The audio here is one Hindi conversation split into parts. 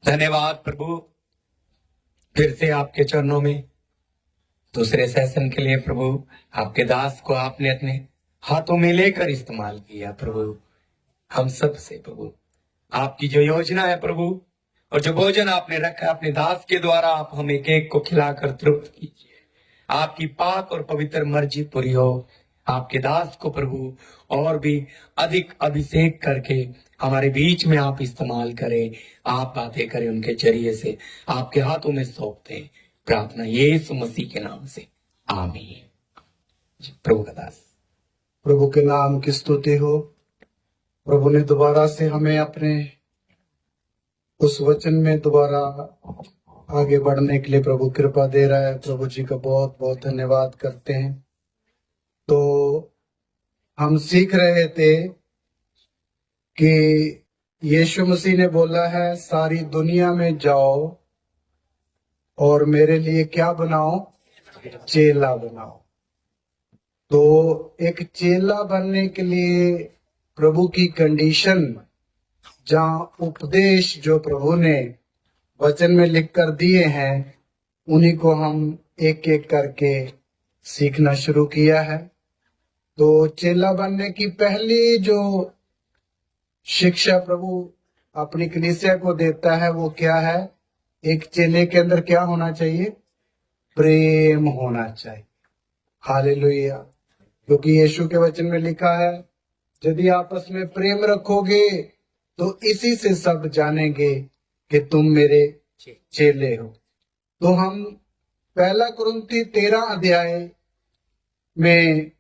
धन्यवाद प्रभु, फिर से आपके चरणों में दूसरे सेशन के लिए प्रभु आपके दास को आपने अपने हाथों में लेकर इस्तेमाल किया। प्रभु हम सब से प्रभु आपकी जो योजना है प्रभु, और जो भोजन आपने रखा अपने दास के द्वारा, आप हम एक एक को खिलाकर तृप्त कीजिए। आपकी पाक और पवित्र मर्जी पूरी हो। आपके दास को प्रभु और भी अधिक अभिषेक करके हमारे बीच में आप इस्तेमाल करें, आप बातें करें उनके जरिए से। आपके हाथों में सौंपते हैं प्रार्थना यीशु मसीह के नाम से, आमीन। प्रभु का दास। प्रभु के नाम की स्तुति हो। प्रभु ने दोबारा से हमें अपने उस वचन में दोबारा आगे बढ़ने के लिए प्रभु कृपा दे रहा है। प्रभु जी का बहुत बहुत धन्यवाद करते हैं। तो हम सीख रहे थे कि यीशु मसीह ने बोला है सारी दुनिया में जाओ और मेरे लिए क्या बनाओ, चेला बनाओ। तो एक चेला बनने के लिए प्रभु की कंडीशन, जहाँ उपदेश जो प्रभु ने वचन में लिख कर दिए हैं, उन्हीं को हम एक एक करके सीखना शुरू किया है। तो चेला बनने की पहली जो शिक्षा प्रभु अपनी कलीसिया को देता है वो क्या है? एक चेले के अंदर क्या होना चाहिए? प्रेम होना चाहिए। हालेलुया। क्योंकि यीशु के वचन में लिखा है यदि आपस में प्रेम रखोगे तो इसी से सब जानेंगे कि तुम मेरे चेले हो। तो हम पहला कुरिन्थी 13 अध्याय में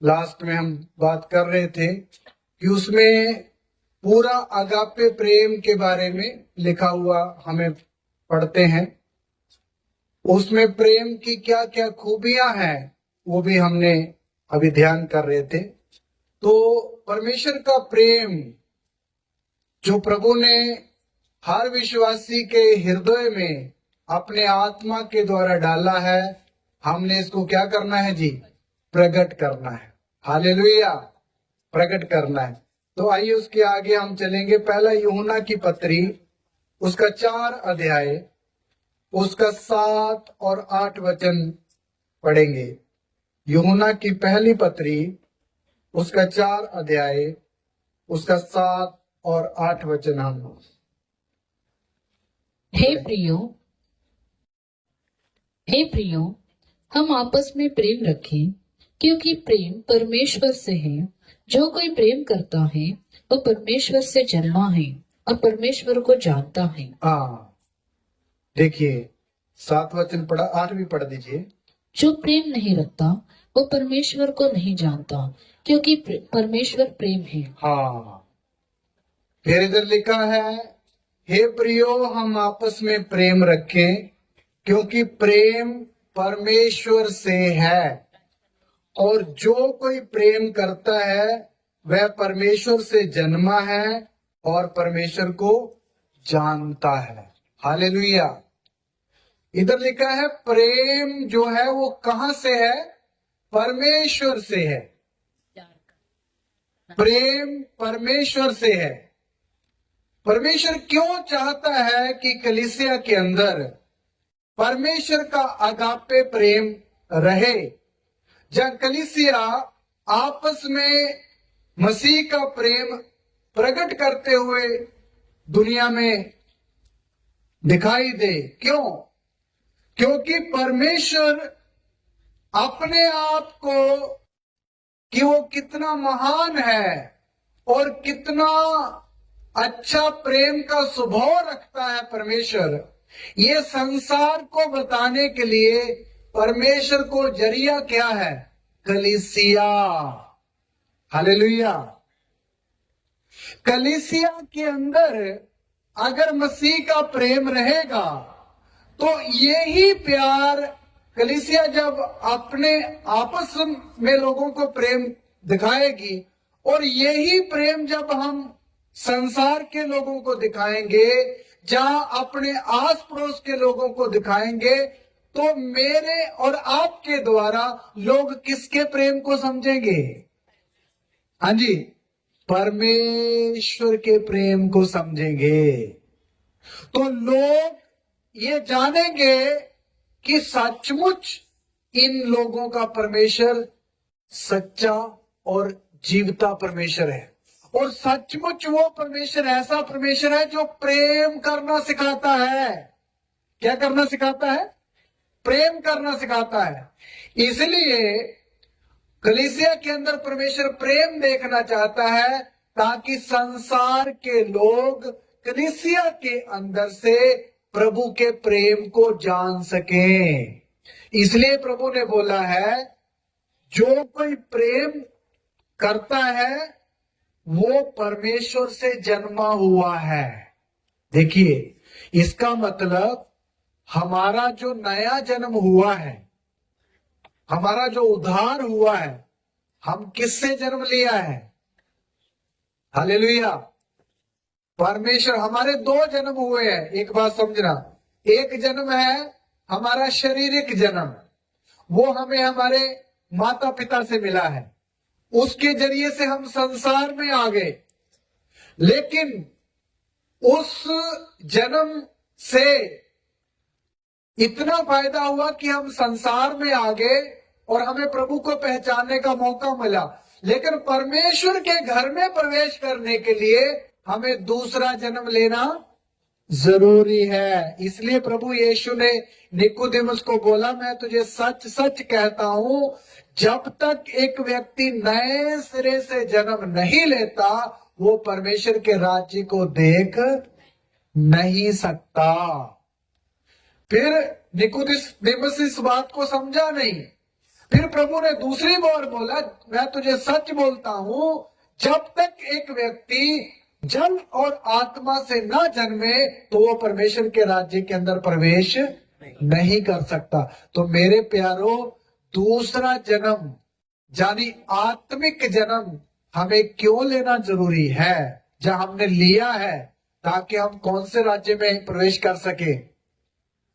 लास्ट में हम बात कर रहे थे कि उसमें पूरा अगापे प्रेम के बारे में लिखा हुआ हमें पढ़ते हैं। उसमें प्रेम की क्या क्या खूबियां हैं वो भी हमने अभी ध्यान कर रहे थे। तो परमेश्वर का प्रेम जो प्रभु ने हर विश्वासी के हृदय में अपने आत्मा के द्वारा डाला है, हमने इसको क्या करना है जी? प्रकट करना है। हालेलुया, प्रकट करना है। तो आइए उसके आगे हम चलेंगे। पहला यूहन्ना की पत्री, उसका 4 अध्याय, उसका 7 और 8 वचन पढ़ेंगे। यूहन्ना की पहली पत्री, उसका 4 अध्याय, उसका 7 और 8 वचन हम। हे प्रियो, हम आपस में प्रेम रखें, क्योंकि प्रेम परमेश्वर से है। जो कोई प्रेम करता है वो परमेश्वर से जन्मा है और परमेश्वर को जानता है। देखिए 7 वचन पढ़ा, 8 भी पढ़ दीजिए। जो प्रेम नहीं रखता वो परमेश्वर को नहीं जानता, क्योंकि परमेश्वर प्रेम है। फिर इधर लिखा है हे प्रियो, हम आपस में प्रेम रखें, क्योंकि प्रेम परमेश्वर से है। और जो कोई प्रेम करता है वह परमेश्वर से जन्मा है और परमेश्वर को जानता है। हालेलुया। इधर लिखा है प्रेम जो है वो कहां से है? परमेश्वर से है। प्रेम परमेश्वर से है। परमेश्वर क्यों चाहता है कि कलीसिया के अंदर परमेश्वर का अगापे प्रेम रहे? जब कलीसिया आपस में मसीह का प्रेम प्रकट करते हुए दुनिया में दिखाई दे। क्यों? क्योंकि परमेश्वर अपने आप को कि वो कितना महान है और कितना अच्छा प्रेम का स्वभाव रखता है परमेश्वर, ये संसार को बताने के लिए परमेश्वर को जरिया क्या है? कलीसिया। हालेलुया। कलीसिया के अंदर अगर मसीह का प्रेम रहेगा तो यही प्यार कलीसिया जब अपने आपस में लोगों को प्रेम दिखाएगी, और यही प्रेम जब हम संसार के लोगों को दिखाएंगे, जहां अपने आस पड़ोस के लोगों को दिखाएंगे, तो मेरे और आपके द्वारा लोग किसके प्रेम को समझेंगे? हाँ जी, परमेश्वर के प्रेम को समझेंगे। तो लोग ये जानेंगे कि सचमुच इन लोगों का परमेश्वर सच्चा और जीवता परमेश्वर है, और सचमुच वो परमेश्वर ऐसा परमेश्वर है जो प्रेम करना सिखाता है। क्या करना सिखाता है? प्रेम करना सिखाता है। इसलिए कलीसिया के अंदर परमेश्वर प्रेम देखना चाहता है, ताकि संसार के लोग कलीसिया के अंदर से प्रभु के प्रेम को जान सकें। इसलिए प्रभु ने बोला है, जो कोई प्रेम करता है वो परमेश्वर से जन्मा हुआ है। देखिए, इसका मतलब हमारा जो नया जन्म हुआ है, हमारा जो उद्धार हुआ है, हम किससे जन्म लिया है? हालेलुया। परमेश्वर, हमारे दो जन्म हुए हैं। एक बात समझना, एक जन्म है हमारा शारीरिक जन्म, वो हमें हमारे माता पिता से मिला है, उसके जरिए से हम संसार में आ गए। लेकिन उस जन्म से इतना फायदा हुआ कि हम संसार में आ गए और हमें प्रभु को पहचानने का मौका मिला। लेकिन परमेश्वर के घर में प्रवेश करने के लिए हमें दूसरा जन्म लेना जरूरी है। इसलिए प्रभु यीशु ने निकोदेमुस को बोला, मैं तुझे सच सच कहता हूं, जब तक एक व्यक्ति नए सिरे से जन्म नहीं लेता, वो परमेश्वर के राज्य को देख नहीं सकता। फिर निकोदेमुस इस बात को समझा नहीं। फिर प्रभु ने दूसरी बार बोला, मैं तुझे सच बोलता हूं, जब तक एक व्यक्ति जल और आत्मा से न जन्मे तो वो परमेश्वर के राज्य के अंदर प्रवेश नहीं कर सकता। तो मेरे प्यारो, दूसरा जन्म यानी आत्मिक जन्म हमें क्यों लेना जरूरी है? जब हमने लिया है, ताकि हम कौन से राज्य में प्रवेश कर सके?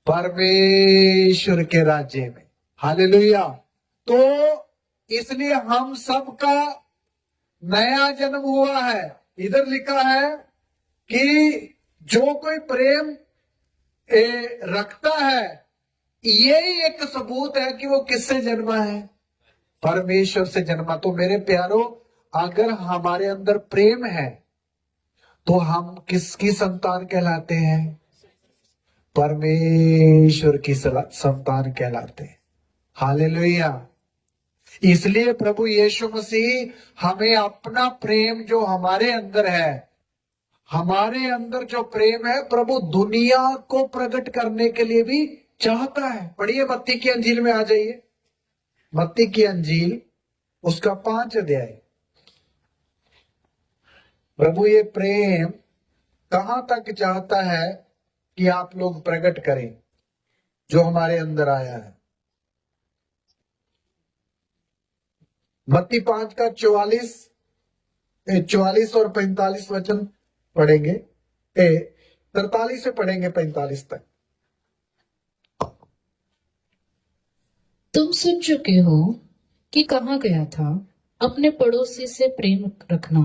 परमेश्वर के राज्य में। हालेलुया। तो इसलिए हम सबका नया जन्म हुआ है। इधर लिखा है कि जो कोई प्रेम रखता है, यही एक सबूत है कि वो किससे जन्मा है? परमेश्वर से जन्मा। तो मेरे प्यारो, अगर हमारे अंदर प्रेम है तो हम किसकी संतान कहलाते हैं? परमेश्वर की संतान कहलाते हैं। हालेलुया। इसलिए प्रभु यीशु मसीह हमें अपना प्रेम जो हमारे अंदर है, हमारे अंदर जो प्रेम है, प्रभु दुनिया को प्रकट करने के लिए भी चाहता है। पढ़िए मत्ती की अंजील में आ जाइए, मत्ती की अंजील उसका 5 अध्याय। प्रभु ये प्रेम कहां तक चाहता है कि आप लोग प्रकट करें, जो हमारे अंदर आया है। मत्ती 5 का 44 और 45 वचन पढ़ेंगे, 43 से पढ़ेंगे 45 तक। तुम सुन चुके हो कि कहा गया था, अपने पड़ोसी से प्रेम रखना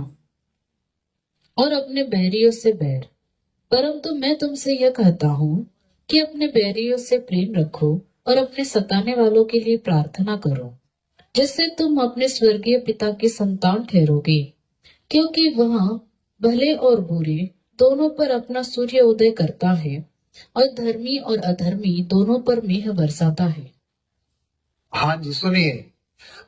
और अपने बैरियों से बैर। परंतु मैं तुमसे यह कहता हूँ कि अपने बैरियों से प्रेम रखो और अपने सताने वालों के लिए प्रार्थना करो, जिससे तुम अपने स्वर्गीय पिता की संतान ठहरोगे, क्योंकि वह भले और बुरे दोनों पर अपना सूर्य उदय करता है और धर्मी और अधर्मी दोनों पर मेघ बरसाता है। हाँ जी, सुनिए,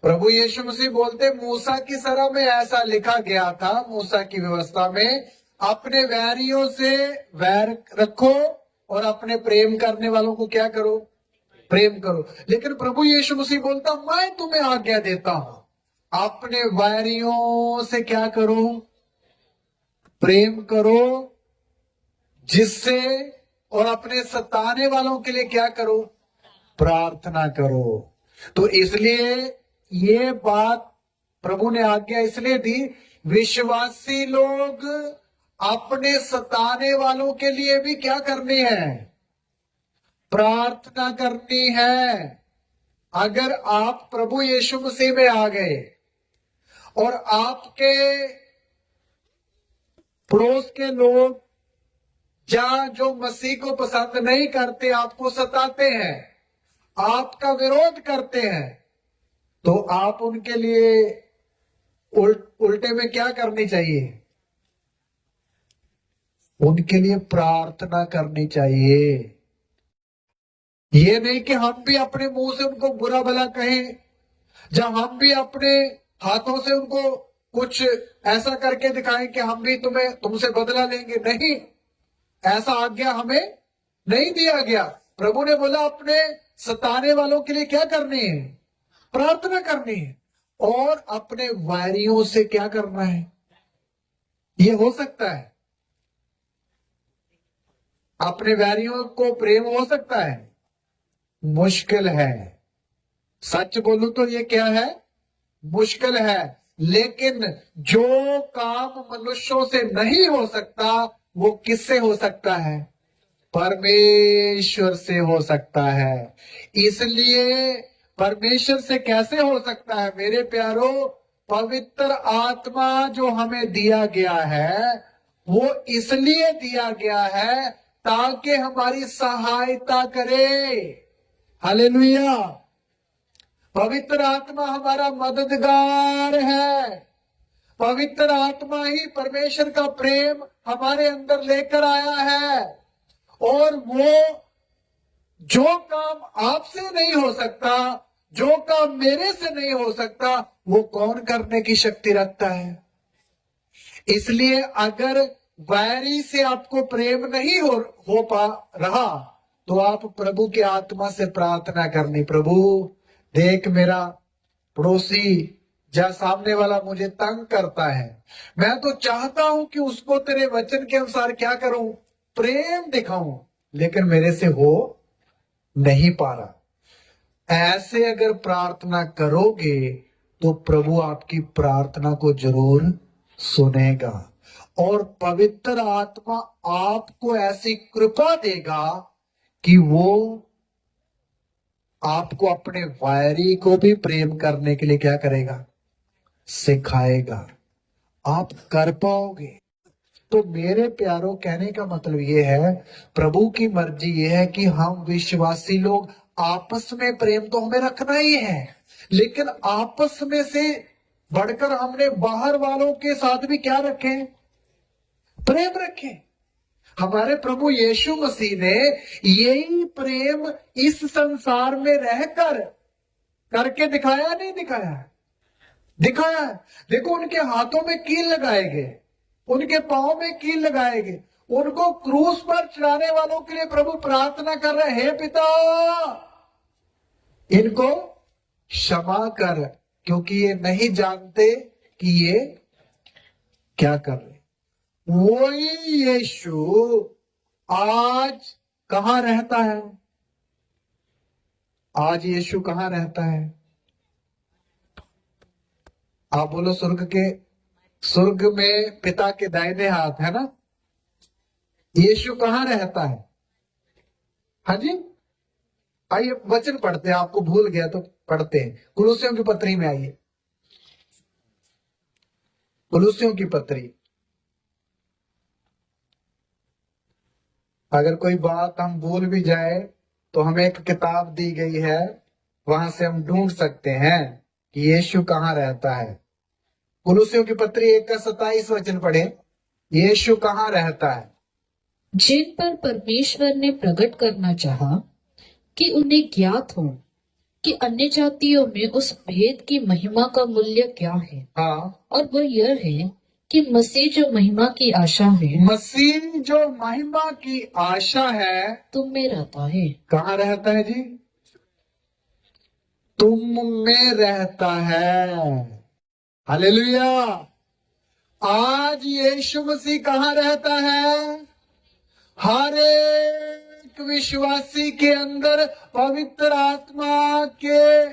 प्रभु यीशु मसीह बोलते, मूसा की सरह में ऐसा लिखा गया था, मूसा की व्यवस्था में, अपने वैरियों से वैर रखो और अपने प्रेम करने वालों को क्या करो? प्रेम करो। लेकिन प्रभु यीशु मसीह बोलता, मैं तुम्हें आज्ञा देता हूं, अपने वैरियों से क्या करो? प्रेम करो, जिससे, और अपने सताने वालों के लिए क्या करो? प्रार्थना करो। तो इसलिए ये बात प्रभु ने आज्ञा इसलिए दी, विश्वासी लोग अपने सताने वालों के लिए भी क्या करनी है? प्रार्थना करनी है। अगर आप प्रभु यीशु मसीह में आ गए और आपके पड़ोस के लोग जहां जो मसीह को पसंद नहीं करते आपको सताते हैं, आपका विरोध करते हैं, तो आप उनके लिए उल्टे में क्या करनी चाहिए? उनके लिए प्रार्थना करनी चाहिए। ये नहीं कि हम भी अपने मुंह से उनको बुरा भला कहें, जब हम भी अपने हाथों से उनको कुछ ऐसा करके दिखाएं कि हम भी तुमसे बदला लेंगे। नहीं, ऐसा आज्ञा हमें नहीं दिया गया। प्रभु ने बोला अपने सताने वालों के लिए क्या करनी है? प्रार्थना करनी है। और अपने वैरियों से क्या करना है? ये हो सकता है? अपने वैरियों को प्रेम हो सकता है? मुश्किल है। सच बोलूं तो ये क्या है? मुश्किल है। लेकिन जो काम मनुष्यों से नहीं हो सकता वो किससे हो सकता है? परमेश्वर से हो सकता है। इसलिए परमेश्वर से कैसे हो सकता है मेरे प्यारो? पवित्र आत्मा जो हमें दिया गया है वो इसलिए दिया गया है ताकि हमारी सहायता करे। हालेलुया। पवित्र आत्मा हमारा मददगार है। पवित्र आत्मा ही परमेश्वर का प्रेम हमारे अंदर लेकर आया है। और वो जो काम आपसे नहीं हो सकता, जो काम मेरे से नहीं हो सकता, वो कौन करने की शक्ति रखता है? इसलिए अगर वैरी से आपको प्रेम नहीं हो पा रहा तो आप प्रभु की आत्मा से प्रार्थना करनी। प्रभु देख, मेरा पड़ोसी या सामने वाला मुझे तंग करता है, मैं तो चाहता हूं कि उसको तेरे वचन के अनुसार क्या करूं? प्रेम दिखाऊं, लेकिन मेरे से हो नहीं पा रहा। ऐसे अगर प्रार्थना करोगे तो प्रभु आपकी प्रार्थना को जरूर सुनेगा और पवित्र आत्मा आपको ऐसी कृपा देगा कि वो आपको अपने वैरी को भी प्रेम करने के लिए क्या करेगा? सिखाएगा। आप कर पाओगे। तो मेरे प्यारों, कहने का मतलब ये है, प्रभु की मर्जी ये है कि हम विश्वासी लोग आपस में प्रेम तो हमें रखना ही है, लेकिन आपस में से बढ़कर हमने बाहर वालों के साथ भी क्या रखें? प्रेम रखें। हमारे प्रभु यीशु मसीह ने यही प्रेम इस संसार में रहकर करके दिखाया, नहीं दिखाया? दिखाया। देखो, उनके हाथों में कील लगाए गए, उनके पांव में कील लगाए गए, उनको क्रूस पर चढ़ाने वालों के लिए प्रभु प्रार्थना कर रहे हैं, पिता इनको क्षमा कर, क्योंकि ये नहीं जानते कि ये क्या कर रहे। वही यीशु आज कहां रहता है? आज यीशु कहां रहता है? आप बोलो, स्वर्ग में पिता के दाहिने हाथ है ना? यीशु कहां रहता है? हाँ जी, आइए वचन पढ़ते हैं। आपको भूल गया तो पढ़ते हैं। कुलुस्सियों की पत्री में आइए। कुलुस्सियों की पत्री। अगर कोई बात हम भूल भी जाए तो हमें एक किताब दी गई है, वहां से हम ढूंढ सकते हैं कि यीशु कहां रहता है। कुलुस्सियों की पत्री 1 का 27 वचन पढ़े। यीशु कहां रहता है? जिन पर परमेश्वर ने प्रकट करना चाहा कि उन्हें ज्ञात हो कि अन्य जातियों में उस भेद की महिमा का मूल्य क्या है। हाँ, और वह यह है कि मसीह जो महिमा की आशा है, मसीह जो महिमा की आशा है तुम में रहता है। कहां रहता है जी? तुम में रहता है। हालेलुया। आज यीशु मसीह कहां रहता है? हर एक विश्वासी के अंदर पवित्र आत्मा के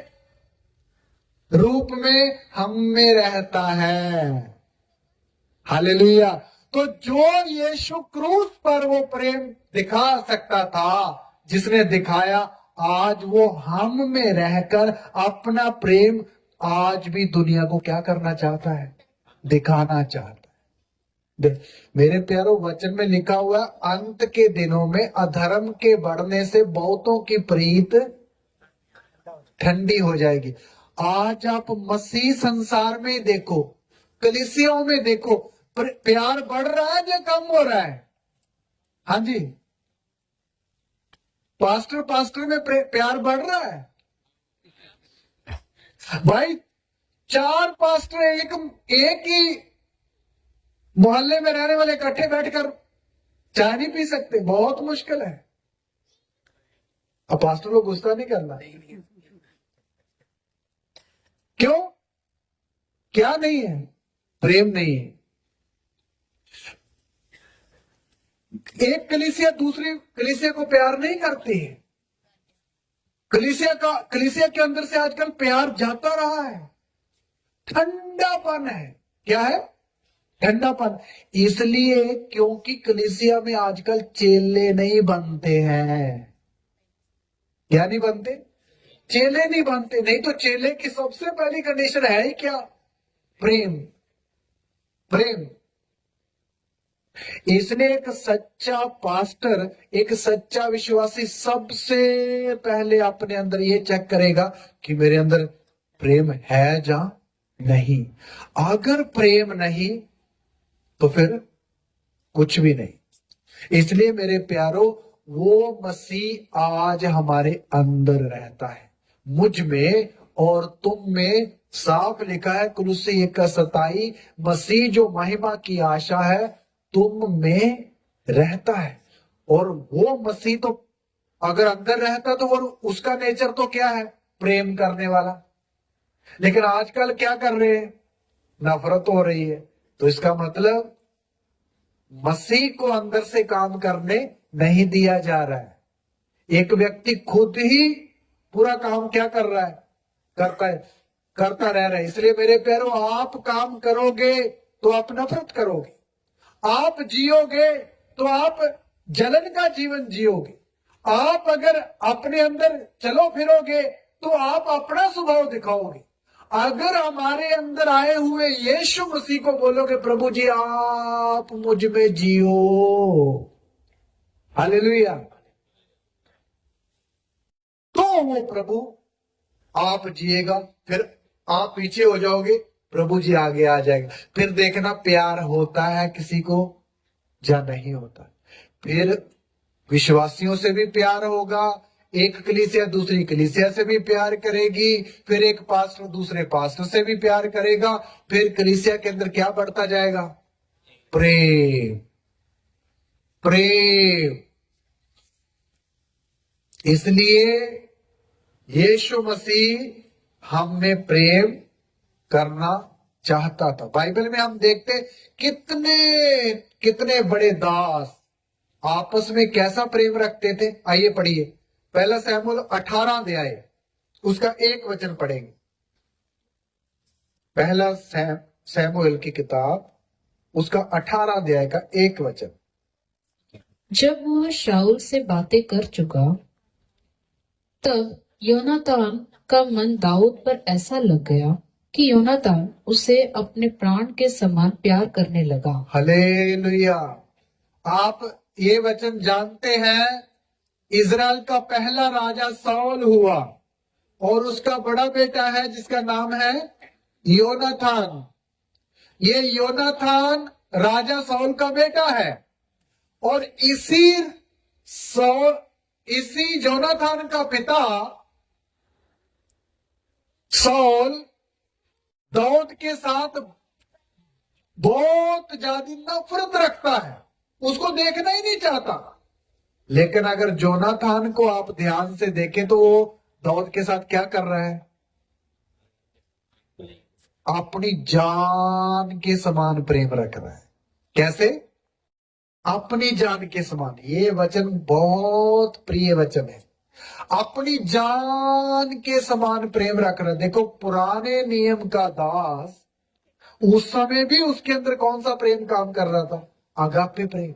रूप में हम में रहता है। हालेलुया। तो जो यीशु क्रूस पर वो प्रेम दिखा सकता था, जिसने दिखाया, आज वो हम में रहकर अपना प्रेम आज भी दुनिया को क्या करना चाहता है? दिखाना चाहता है। मेरे प्यारो, वचन में लिखा हुआ है, अंत के दिनों में अधर्म के बढ़ने से बहुतों की प्रीत ठंडी हो जाएगी। आज आप मसीह संसार में देखो, कलीसियाओं में देखो, प्यार बढ़ रहा है या कम हो रहा है? हाँ जी, पास्टर में प्यार बढ़ रहा है भाई। 4 पास्टर एक ही मोहल्ले में रहने वाले इकट्ठे बैठकर चाय नहीं पी सकते, बहुत मुश्किल है। अब पास्टर को गुस्सा नहीं करना। क्यों? क्या नहीं है? प्रेम नहीं है। एक कलीसिया दूसरी कलीसिया को प्यार नहीं करती है। कलीसिया के अंदर से आजकल प्यार जाता रहा है, ठंडापन है। क्या है? ठंडापन। इसलिए क्योंकि कलीसिया में आजकल चेले नहीं बनते हैं। क्या नहीं बनते? चेले नहीं बनते। नहीं तो चेले की सबसे पहली कंडीशन है ही क्या? प्रेम। प्रेम। इसलिए एक सच्चा पास्टर, एक सच्चा विश्वासी सबसे पहले अपने अंदर ये चेक करेगा कि मेरे अंदर प्रेम है या नहीं। अगर प्रेम नहीं तो फिर कुछ भी नहीं। इसलिए मेरे प्यारो, वो मसीह आज हमारे अंदर रहता है, मुझ में और तुम में। साफ लिखा है कुलुस्सी 1:27, मसीह जो महिमा की आशा है तुम में रहता है। और वो मसीह तो अगर अंदर रहता तो वो उसका नेचर तो क्या है? प्रेम करने वाला। लेकिन आजकल क्या कर रहे हैं? नफरत हो रही है। तो इसका मतलब मसीह को अंदर से काम करने नहीं दिया जा रहा है। एक व्यक्ति खुद ही पूरा काम क्या कर रहा है? करता रह रहा है। इसलिए मेरे प्यारो, आप काम करोगे तो आप नफरत करोगे, आप जियोगे तो आप जलन का जीवन जियोगे। आप अगर अपने अंदर चलो फिरोगे तो आप अपना स्वभाव दिखाओगे। अगर हमारे अंदर आए हुए यीशु मसीह को बोलोगे, प्रभु जी आप मुझ में जियो, हालेलुया, तो वो प्रभु आप जिएगा। फिर आप पीछे हो जाओगे, प्रभु जी आगे आ जाएगा। फिर देखना प्यार होता है किसी को या नहीं होता। फिर विश्वासियों से भी प्यार होगा, एक कलीसिया दूसरी कलीसिया से भी प्यार करेगी, फिर एक पास्टर दूसरे पास्टर से भी प्यार करेगा। फिर कलीसिया के अंदर क्या बढ़ता जाएगा? प्रेम। प्रेम। इसलिए यीशु मसीह हम में प्रेम करना चाहता था। बाइबल में हम देखते कितने बड़े दास आपस में कैसा प्रेम रखते थे। आइए पढ़िए, पहला शमूएल 18 अध्याय, उसका 1 वचन पढ़ेंगे। पहला शमूएल की किताब, उसका 18 अध्याय का 1 वचन। जब वह शाऊल से बातें कर चुका, तब योनातान का मन दाऊद पर ऐसा लग गया कि योनातान उसे अपने प्राण के समान प्यार करने लगा। हालेलुया। आप ये वचन जानते हैं, इजराइल का पहला राजा साउल हुआ और उसका बड़ा बेटा है जिसका नाम है योनाथान। ये योनाथान राजा साउल का बेटा है और इसी योनाथान का पिता साउल दाऊद के साथ बहुत ज्यादा नफरत रखता है, उसको देखना ही नहीं चाहता। लेकिन अगर जोनाथान को आप ध्यान से देखें तो वो दाऊद के साथ क्या कर रहा है? अपनी जान के समान प्रेम रख रहा है। कैसे? अपनी जान के समान। ये वचन बहुत प्रिय वचन है। अपनी जान के समान प्रेम रख रहा है। देखो, पुराने नियम का दास उस समय भी उसके अंदर कौन सा प्रेम काम कर रहा था? अगापे प्रेम।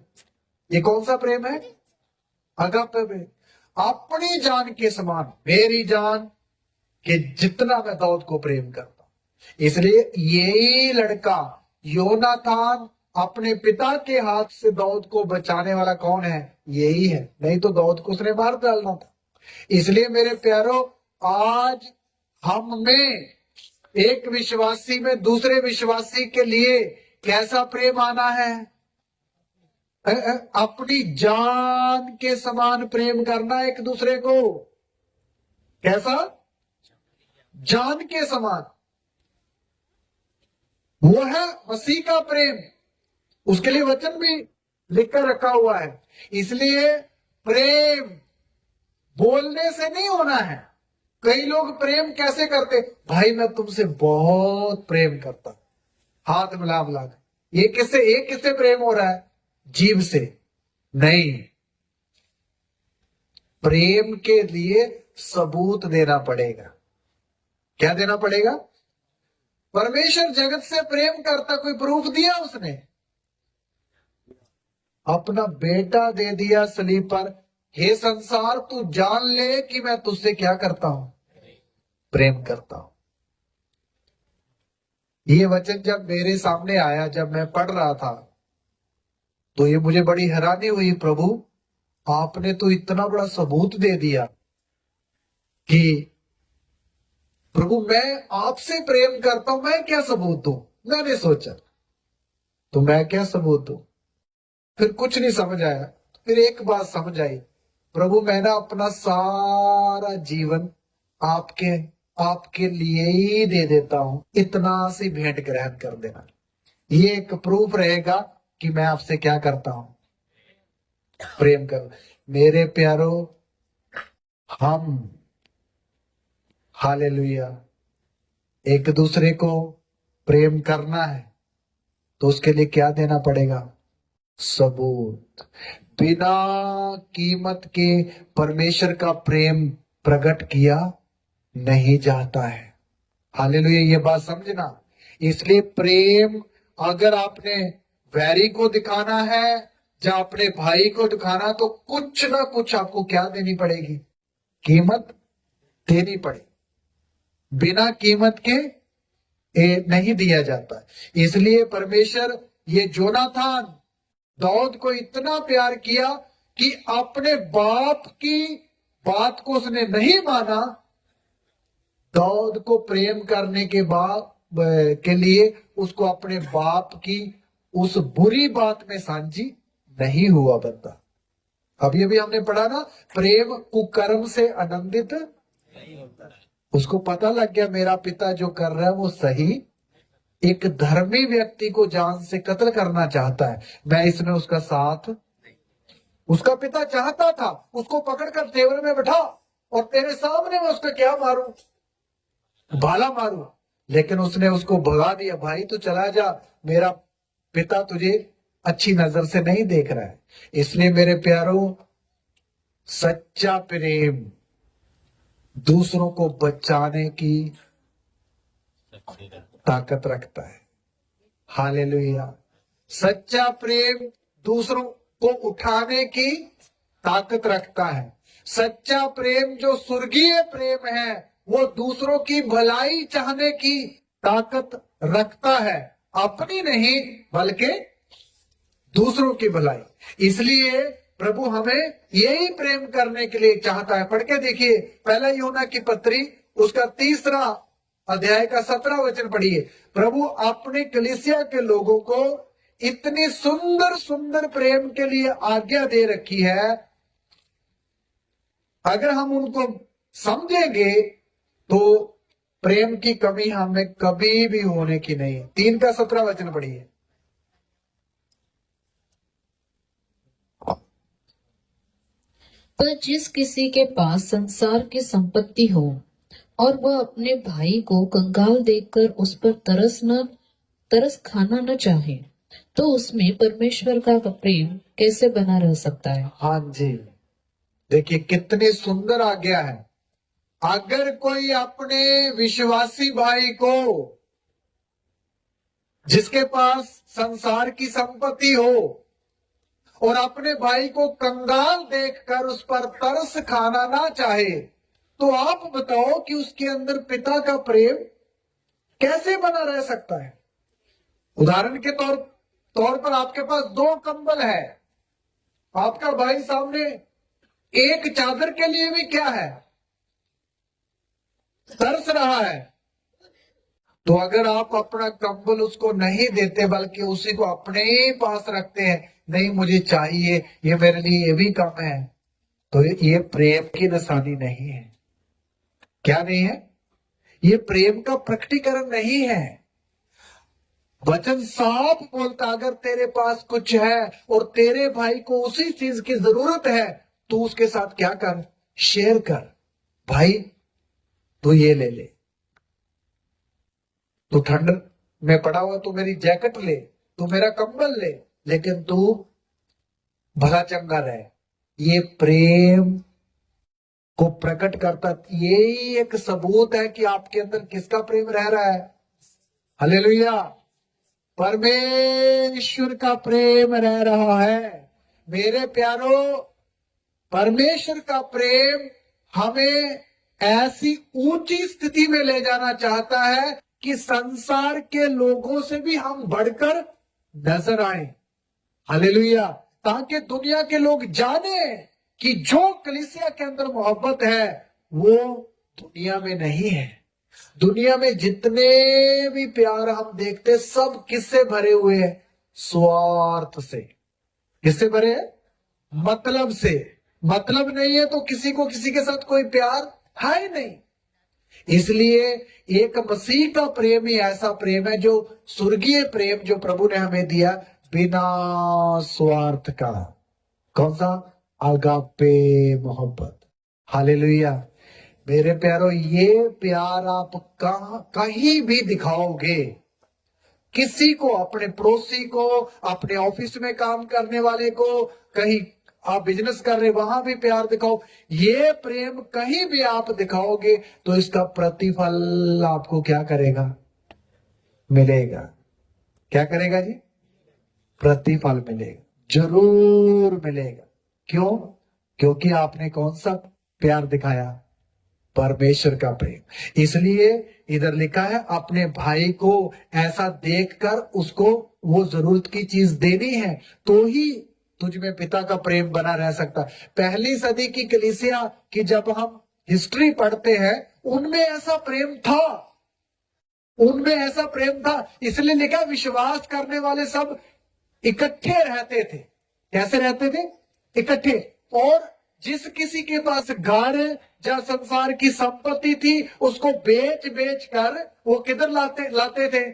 ये कौन सा प्रेम है? अगापे प्रेम। अपनी जान के समान, मेरी जान के जितना मैं दाऊद को प्रेम करता। इसलिए यही लड़का योनाथान अपने पिता के हाथ से दाऊद को बचाने वाला कौन है? यही है, नहीं तो दाऊद को उसने मार डालना था। इसलिए मेरे प्यारो, आज हम में, एक विश्वासी में दूसरे विश्वासी के लिए कैसा प्रेम आना है? अपनी जान के समान प्रेम करना एक दूसरे को। कैसा? जान के समान। वो है मसीह का प्रेम। उसके लिए वचन भी लिखकर रखा हुआ है। इसलिए प्रेम बोलने से नहीं होना है। कई लोग प्रेम कैसे करते? भाई मैं तुमसे बहुत प्रेम करता हूं, हाथ मिला मिला। ये किससे प्रेम हो रहा है? जीव से नहीं। प्रेम के लिए सबूत देना पड़ेगा। क्या देना पड़ेगा? परमेश्वर जगत से प्रेम करता, कोई प्रूफ दिया उसने? अपना बेटा दे दिया सलीब पर। हे संसार, तू जान ले कि मैं तुझसे क्या करता हूं? प्रेम करता हूं। ये वचन जब मेरे सामने आया, जब मैं पढ़ रहा था, तो ये मुझे बड़ी हैरानी हुई। प्रभु, आपने तो इतना बड़ा सबूत दे दिया कि प्रभु मैं आपसे प्रेम करता हूं, मैं क्या सबूत दूं? मैंने सोचा तो मैं क्या सबूत दूं? फिर कुछ नहीं समझ आया। फिर एक बात समझ आई, प्रभु मैं ना अपना सारा जीवन आपके लिए ही दे देता हूं, इतना सी भेंट ग्रहण कर देना। ये एक प्रूफ रहेगा कि मैं आपसे क्या करता हूं? प्रेम कर। मेरे प्यारो, हम हालेलुया एक दूसरे को प्रेम करना है तो उसके लिए क्या देना पड़ेगा? सबूत। बिना कीमत के परमेश्वर का प्रेम प्रकट किया नहीं जाता है। हालेलुया, ये बात समझना। इसलिए प्रेम अगर आपने वैरी को दिखाना है या अपने भाई को दिखाना, तो कुछ ना कुछ आपको क्या देनी पड़ेगी? कीमत देनी पड़ेगी। बिना कीमत के नहीं दिया जाता। इसलिए परमेश्वर, ये जोनाथन दाऊद को इतना प्यार किया कि अपने बाप की बात को उसने नहीं माना। दाऊद को प्रेम करने के बाद के लिए उसको अपने बाप की उस बुरी बात में सांझी नहीं हुआ बंदा। अभी अभी हमने पढ़ा ना, प्रेम कुकर्म से आनंदित नहीं होता। उसको पता लग गया मेरा पिता जो कर रहा है वो सही। एक धर्मी व्यक्ति को जान से कत्ल करना चाहता है, मैं इसमें उसका साथ। उसका पिता चाहता था उसको पकड़कर तेवर में बैठा और तेरे सामने मैं उसको क्या मारूं? भाला मारूं। लेकिन उसने उसको भगा दिया। भाई तू चला जा, मेरा पिता तुझे अच्छी नजर से नहीं देख रहा है। इसलिए मेरे प्यारों, सच्चा प्रेम दूसरों को बचाने की ताकत रखता है। हालेलुया। सच्चा प्रेम दूसरों को उठाने की ताकत रखता है। सच्चा प्रेम जो स्वर्गीय प्रेम है, वो दूसरों की भलाई चाहने की ताकत रखता है। अपनी नहीं बल्कि दूसरों की भलाई। इसलिए प्रभु हमें यही प्रेम करने के लिए चाहता है। पढ़ के देखिए, पहला यूहन्ना की पत्री उसका 3 अध्याय का 17 वचन पढ़िए। प्रभु अपने कलीसिया के लोगों को इतनी सुंदर सुंदर प्रेम के लिए आज्ञा दे रखी है। अगर हम उनको समझेंगे तो प्रेम की कमी हमें कभी भी होने की नहीं है। 3 का 17 वचन पढ़िए। पर जिस किसी के पास संसार की संपत्ति हो और वह अपने भाई को कंगाल देखकर उस पर तरस खाना न चाहे, तो उसमें परमेश्वर का प्रेम कैसे बना रह सकता है? हाँ जी, देखिए कितनी सुंदर आज्ञा है। अगर कोई अपने विश्वासी भाई को, जिसके पास संसार की संपत्ति हो, और अपने भाई को कंगाल देखकर उस पर तरस खाना ना चाहे, तो आप बताओ कि उसके अंदर पिता का प्रेम कैसे बना रह सकता है? उदाहरण के तौर तौर पर आपके पास 2 कंबल है, आपका भाई सामने एक चादर के लिए भी क्या है, तरस रहा है। तो अगर आप अपना कंबल उसको नहीं देते बल्कि उसी को अपने ही पास रखते हैं, नहीं मुझे चाहिए, ये मेरे लिए ये भी कम है, तो ये प्रेम की निशानी नहीं है। क्या नहीं है? ये प्रेम का प्रकटीकरण नहीं है। वचन साफ बोलता, अगर तेरे पास कुछ है और तेरे भाई को उसी चीज की जरूरत है तो उसके साथ क्या कर, शेयर कर। भाई तू ये ले ले, तू ठंड में पड़ा हुआ, तू मेरी जैकेट ले, तू मेरा कंबल ले, लेकिन तू भला चंगा रहे। ये प्रेम को प्रकट करता, यही एक सबूत है कि आपके अंदर किसका प्रेम रह रहा है। हालेलुया, परमेश्वर का प्रेम रह रहा है। मेरे प्यारो, परमेश्वर का प्रेम हमें ऐसी ऊंची स्थिति में ले जाना चाहता है कि संसार के लोगों से भी हम बढ़कर नजर आए। हालेलुया, ताकि दुनिया के लोग जाने कि जो कलीसिया के अंदर मोहब्बत है वो दुनिया में नहीं है। दुनिया में जितने भी प्यार हम देखते सब किससे भरे हुए हैं, स्वार्थ से। किससे भरे हैं? मतलब से। मतलब नहीं है तो किसी को किसी के साथ कोई प्यार है ही नहीं। इसलिए एक मसीह का प्रेम ही ऐसा प्रेम है, जो स्वर्गीय प्रेम जो प्रभु ने हमें दिया, बिना स्वार्थ का। कौन सा? अगापे मोहब्बत। हालेलुया, मेरे प्यारो, ये प्यार आप कहीं भी दिखाओगे, किसी को, अपने पड़ोसी को, अपने ऑफिस में काम करने वाले को, कहीं आप बिजनेस कर रहे वहां भी प्यार दिखाओ, ये प्रेम कहीं भी आप दिखाओगे तो इसका प्रतिफल आपको क्या करेगा? मिलेगा। क्या करेगा जी? प्रतिफल मिलेगा, जरूर मिलेगा। क्यों? क्योंकि आपने कौन सा प्यार दिखाया? परमेश्वर का प्रेम। इसलिए इधर लिखा है, अपने भाई को ऐसा देखकर उसको वो जरूरत की चीज देनी है, तो ही तुझ में पिता का प्रेम बना रह सकता। पहली सदी की कलीसिया की जब हम हिस्ट्री पढ़ते हैं, उनमें ऐसा प्रेम था, उनमें ऐसा प्रेम था। इसलिए लिखा, विश्वास करने वाले सब इकट्ठे रहते थे। कैसे रहते थे? इकट्ठे। और जिस किसी के पास घर या संसार की संपत्ति थी, उसको बेच बेच कर वो किधर लाते थे?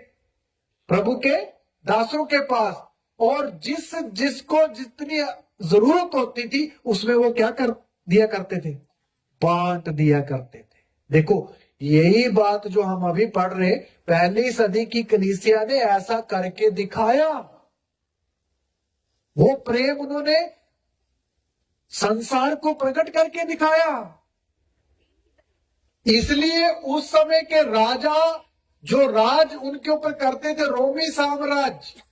प्रभु के दासों के पास। और जिसको जितनी जरूरत होती थी उसमें वो क्या कर दिया करते थे? बांट दिया करते थे। देखो, यही बात जो हम अभी पढ़ रहे, पहली सदी की कलीसिया ने ऐसा करके दिखाया। वो प्रेम उन्होंने संसार को प्रकट करके दिखाया। इसलिए उस समय के राजा जो राज उनके ऊपर करते थे, रोमी साम्राज्य,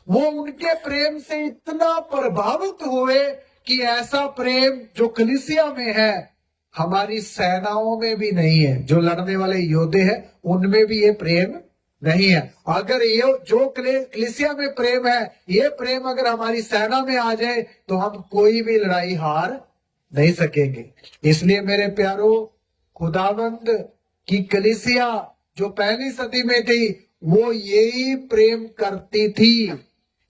वो उनके प्रेम से इतना प्रभावित हुए कि ऐसा प्रेम जो कलीसिया में है, हमारी सेनाओं में भी नहीं है। जो लड़ने वाले योद्धे हैं उनमें भी ये प्रेम नहीं है। अगर ये जो कलीसिया में प्रेम है, ये प्रेम अगर हमारी सेना में आ जाए तो हम कोई भी लड़ाई हार नहीं सकेंगे। इसलिए मेरे प्यारो, खुदावंद की कलीसिया जो पहली सदी में थी, वो यही प्रेम करती थी।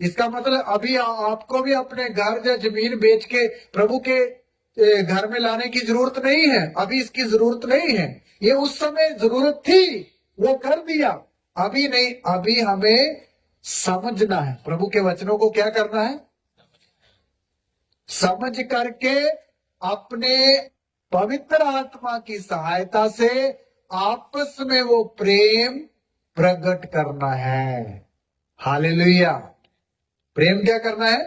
इसका मतलब अभी आपको भी अपने घर या जमीन बेच के प्रभु के घर में लाने की जरूरत नहीं है। अभी इसकी जरूरत नहीं है। ये उस समय जरूरत थी, वो कर दिया। अभी नहीं, अभी हमें समझना है। प्रभु के वचनों को क्या करना है? समझ करके अपने पवित्र आत्मा की सहायता से आपस में वो प्रेम प्रकट करना है। हालेलुया, प्रेम क्या करना है?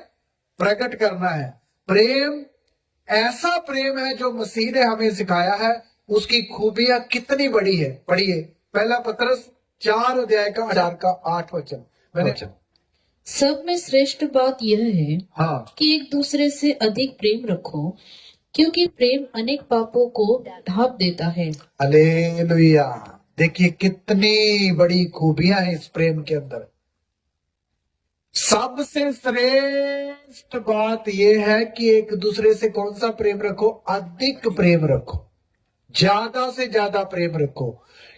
प्रकट करना है। प्रेम ऐसा प्रेम है जो मसीह ने हमें सिखाया है। उसकी खूबियां कितनी बड़ी है, पढ़िए पहला पतरस 4 अध्याय का 8 वचन। मैंने सब में श्रेष्ठ बात यह है हाँ, कि एक दूसरे से अधिक प्रेम रखो, क्योंकि प्रेम अनेक पापों को ढांप देता है। हालेलुया। देखिए कितनी बड़ी खूबियां हैं इस प्रेम के अंदर। सबसे श्रेष्ठ बात यह है कि एक दूसरे से कौन सा प्रेम रखो? अधिक प्रेम रखो, ज्यादा से ज्यादा प्रेम रखो,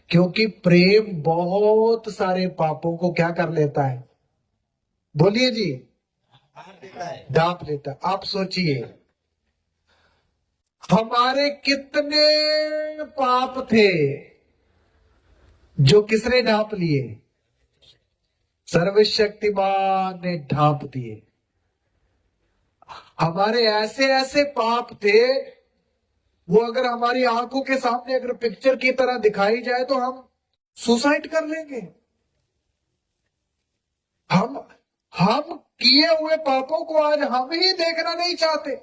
क्योंकि प्रेम बहुत सारे पापों को क्या कर लेता है? बोलिए जी, ढांप लेता है। आप सोचिए, हमारे कितने पाप थे जो किसने ढांप लिए? सर्वशक्तिमान ने ढांप दिए। हमारे ऐसे ऐसे पाप थे, वो अगर हमारी आंखों के सामने अगर पिक्चर की तरह दिखाई जाए तो हम सुसाइड कर लेंगे। हम किए हुए पापों को आज हम ही देखना नहीं चाहते,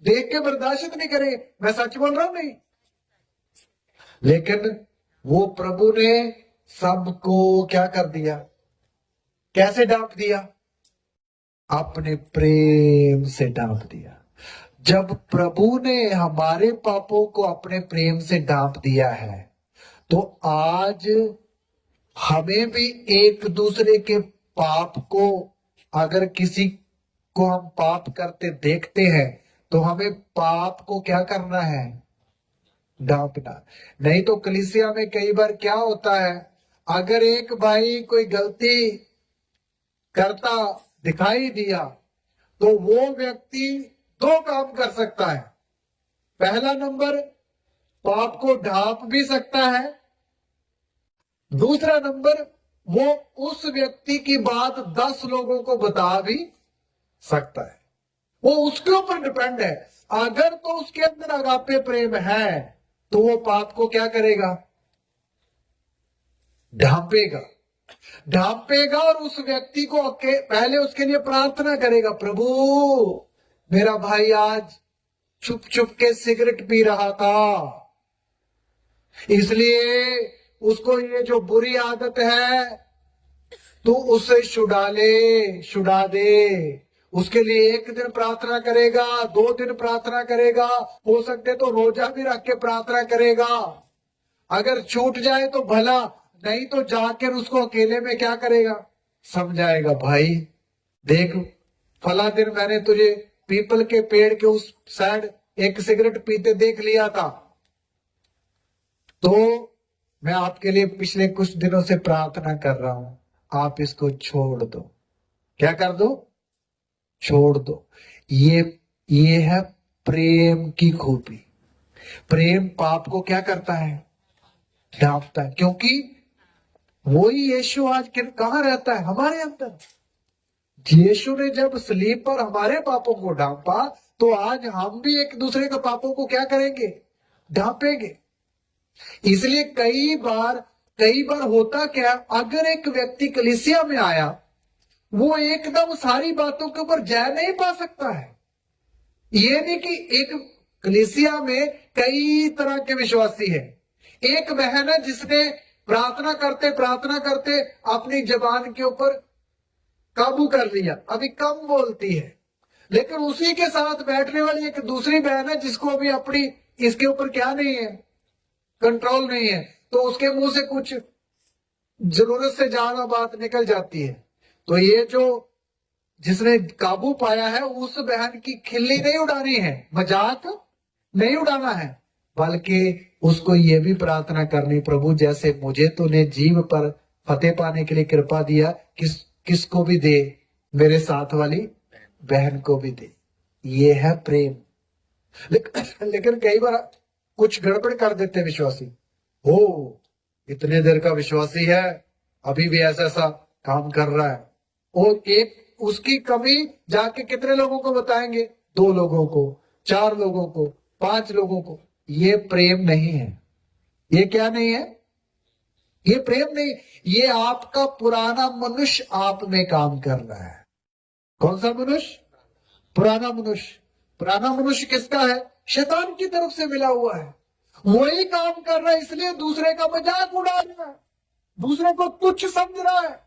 देख के बर्दाश्त नहीं करें। मैं सच बोल रहा हूं नहीं? लेकिन वो प्रभु ने सबको क्या कर दिया? कैसे ढांप दिया? अपने प्रेम से ढांप दिया। जब प्रभु ने हमारे पापों को अपने प्रेम से ढांप दिया है, तो आज हमें भी एक दूसरे के पाप को, अगर किसी को हम पाप करते देखते हैं, तो हमें पाप को क्या करना है? ढांपना। नहीं तो कलीसिया में कई बार क्या होता है, अगर एक भाई कोई गलती करता दिखाई दिया, तो वो व्यक्ति दो काम कर सकता है। पहला नंबर, पाप को ढांप भी सकता है। दूसरा नंबर, वो उस व्यक्ति की बात 10 लोगों को बता भी सकता है। वो उसके ऊपर डिपेंड है। अगर तो उसके अंदर अगापे प्रेम है, तो वो पाप को क्या करेगा? ढांपेगा। ढांपेगा और उस व्यक्ति को पहले उसके लिए प्रार्थना करेगा, प्रभु मेरा भाई आज छुप छुप के सिगरेट पी रहा था, इसलिए उसको ये जो बुरी आदत है तो उसे छुड़ा दे। उसके लिए 1 दिन प्रार्थना करेगा, 2 दिन प्रार्थना करेगा, हो सकते तो रोजा भी रख के प्रार्थना करेगा। अगर छूट जाए तो भला, नहीं तो जाकर उसको अकेले में क्या करेगा? समझाएगा, भाई देख फला दिन मैंने तुझे पीपल के पेड़ के उस साइड एक सिगरेट पीते देख लिया था, तो मैं आपके लिए पिछले कुछ दिनों से प्रार्थना कर रहा हूं, आप इसको छोड़ दो। क्या कर दो? छोड़ दो। ये है प्रेम की खूबी। प्रेम पाप को क्या करता है? ढांपता है। क्योंकि वही यीशु आज कहां रहता है? हमारे अंदर। यीशु ने जब सलीब पर हमारे पापों को ढांपा, तो आज हम भी एक दूसरे के पापों को क्या करेंगे? ढांपेंगे। इसलिए कई बार होता क्या, अगर एक व्यक्ति कलीसिया में आया, वो एकदम सारी बातों के ऊपर जय नहीं पा सकता है। ये नहीं कि एक कलीसिया में कई तरह के विश्वासी है। एक बहन है जिसने प्रार्थना करते अपनी जबान के ऊपर काबू कर लिया, अभी कम बोलती है, लेकिन उसी के साथ बैठने वाली एक दूसरी बहन है जिसको अभी अपनी इसके ऊपर क्या नहीं है? कंट्रोल नहीं है, तो उसके मुंह से कुछ जरूरत से ज्यादा बात निकल जाती है। तो ये जो जिसने काबू पाया है, उस बहन की खिल्ली नहीं उड़ानी है, मजाक नहीं उड़ाना है, बल्कि उसको ये भी प्रार्थना करनी, प्रभु जैसे मुझे तूने जीव पर फतेह पाने के लिए कृपा दिया, किसको भी दे, मेरे साथ वाली बहन को भी दे। ये है प्रेम। लेकिन कई बार कुछ गड़बड़ कर देते विश्वासी। हो इतने देर का विश्वासी है, अभी भी ऐसा काम कर रहा है, और एक उसकी कमी जाके कितने लोगों को बताएंगे? 2 लोगों को, 4 लोगों को, 5 लोगों को। ये प्रेम नहीं है। ये क्या नहीं है? ये प्रेम नहीं। ये आपका पुराना मनुष्य आप में काम कर रहा है। कौन सा मनुष्य? पुराना मनुष्य। पुराना मनुष्य किसका है? शैतान की तरफ से मिला हुआ है। वही काम कर रहा है, इसलिए दूसरे का मजाक उड़ा रहा है, दूसरे को तुच्छ समझ रहा है,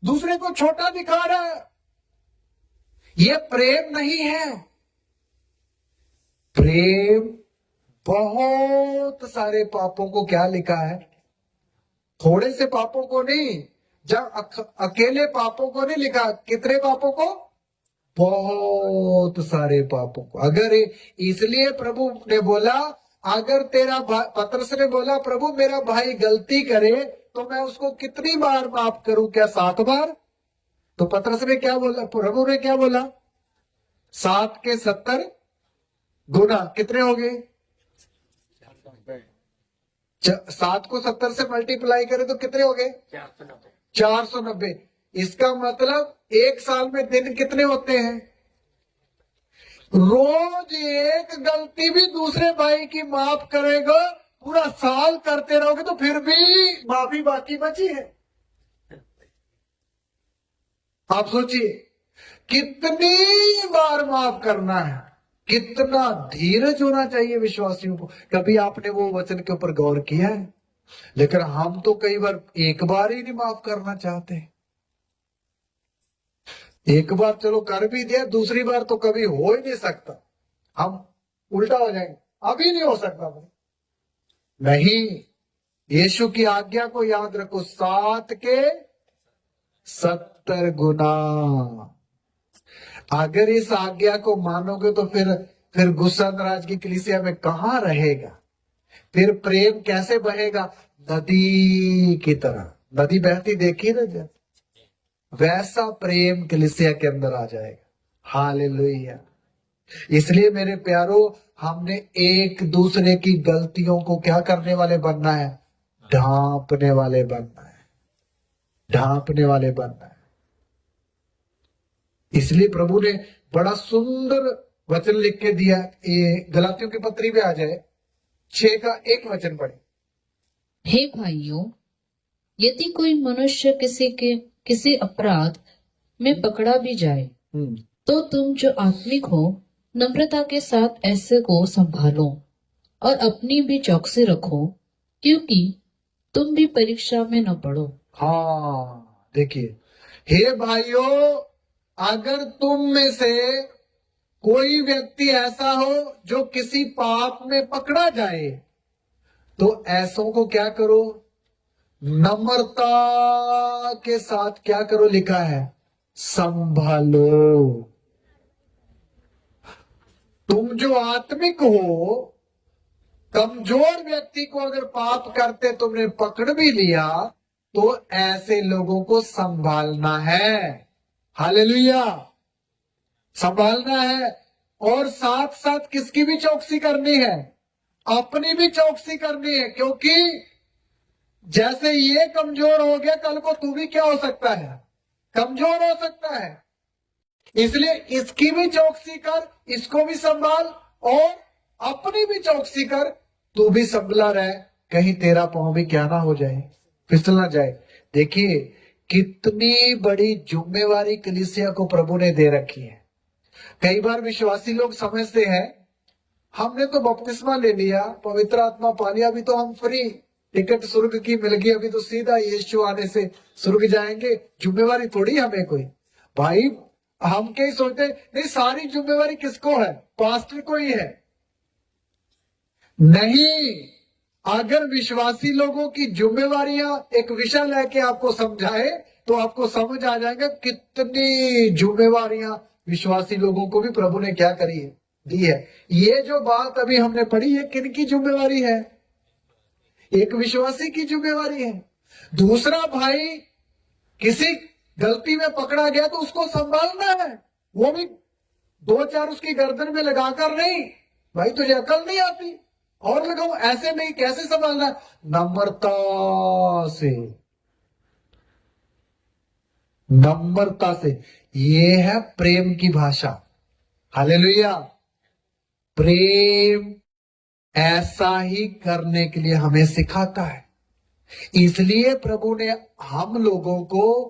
दूसरे को छोटा दिखा रहा है। ये प्रेम नहीं है। प्रेम बहुत सारे पापों को क्या लिखा है? थोड़े से पापों को नहीं, जब अकेले पापों को नहीं लिखा, कितने पापों को? बहुत सारे पापों को। अगर इसलिए प्रभु ने बोला, अगर तेरा पतरस ने बोला प्रभु मेरा भाई गलती करे तो मैं उसको कितनी बार माफ करूं, क्या 7 बार? तो पतरस ने क्या बोला, प्रभु ने क्या बोला? 7 के 70 गुना कितने हो गए? 7 को 70 से मल्टीप्लाई करें तो कितने हो गए? 490। इसका मतलब एक साल में दिन कितने होते हैं? रोज एक गलती भी दूसरे भाई की माफ करेगा, पूरा साल करते रहोगे तो फिर भी माफी बाकी बची है। आप सोचिए कितनी बार माफ करना है, कितना धीरज होना चाहिए विश्वासियों को। कभी आपने वो वचन के ऊपर गौर किया है? लेकिन हम तो कई बार एक बार ही नहीं माफ करना चाहते। एक बार चलो कर भी दिया, दूसरी बार तो कभी हो ही नहीं सकता। हम उल्टा हो जाएंगे, अभी नहीं हो सकता भाई। नहीं, यीशु की आज्ञा को याद रखो, 7 के 70 गुना। अगर इस आज्ञा को मानोगे तो फिर गुस्सा नाराज की कलीसिया में कहां रहेगा? फिर प्रेम कैसे बहेगा? नदी की तरह। नदी बहती देखी ना जब, वैसा प्रेम कलीसिया के अंदर आ जाएगा। हालेलुया। इसलिए मेरे प्यारो, हमने एक दूसरे की गलतियों को क्या करने वाले बनना है? ढांपने वाले बनना है, ढांपने वाले बनना है। इसलिए प्रभु ने बड़ा सुंदर वचन लिख के दिया। ये गलातियों की पत्री पे आ जाए, 6 का 1 वचन पढ़े। हे भाइयों, यदि कोई मनुष्य किसी अपराध में पकड़ा भी जाए तो तुम जो आत्मिक हो नम्रता के साथ ऐसे को संभालो और अपनी भी चौकसी रखो, क्योंकि तुम भी परीक्षा में न पड़ो। हाँ, देखिए, हे भाइयों, अगर तुम में से कोई व्यक्ति ऐसा हो जो किसी पाप में पकड़ा जाए तो ऐसों को क्या करो? नम्रता के साथ क्या करो? लिखा है संभालो। तुम जो आत्मिक हो, कमजोर व्यक्ति को अगर पाप करते तुमने पकड़ भी लिया तो ऐसे लोगों को संभालना है। हालेलुया, संभालना है। और साथ साथ किसकी भी चौकसी करनी है? अपनी भी चौकसी करनी है, क्योंकि जैसे ये कमजोर हो गया, कल को तू भी क्या हो सकता है? कमजोर हो सकता है। इसलिए इसकी भी चौकसी कर, इसको भी संभाल, और अपनी भी चौकसी कर। तू भी संभला रहे, कहीं तेरा पांव भी क्या ना हो जाए, फिसल ना जाए। देखिए कितनी बड़ी जिम्मेवारी कलीसिया को प्रभु ने दे रखी है। कई बार विश्वासी लोग समझते हैं हमने तो बपतिस्मा ले लिया, पवित्र आत्मा पा लिया, अभी तो हम फ्री, टिकट स्वर्ग की मिल गई, अभी तो सीधा यीशु आने से स्वर्ग जाएंगे, जिम्मेवारी थोड़ी हमें कोई। भाई हम क्या सोचते, नहीं सारी जिम्मेवारी किसको है? पास्टर को ही है। नहीं, अगर विश्वासी लोगों की जिम्मेवारियां एक विषय लेके आपको समझाए तो आपको समझ आ जाएगा कितनी जिम्मेवारियां विश्वासी लोगों को भी प्रभु ने क्या करी है, दी है। ये जो बात अभी हमने पढ़ी है, किनकी जिम्मेवारी है? एक विश्वासी की जिम्मेवारी है। दूसरा भाई किसी गलती में पकड़ा गया तो उसको संभालना है, वो भी 2-4 उसकी गर्दन में लगाकर नहीं। भाई तुझे अकल नहीं आती और लगाओ, ऐसे नहीं, कैसे संभालना? नम्रता से, नम्रता से। ये है प्रेम की भाषा। हालेलुया। प्रेम ऐसा ही करने के लिए हमें सिखाता है। इसलिए प्रभु ने हम लोगों को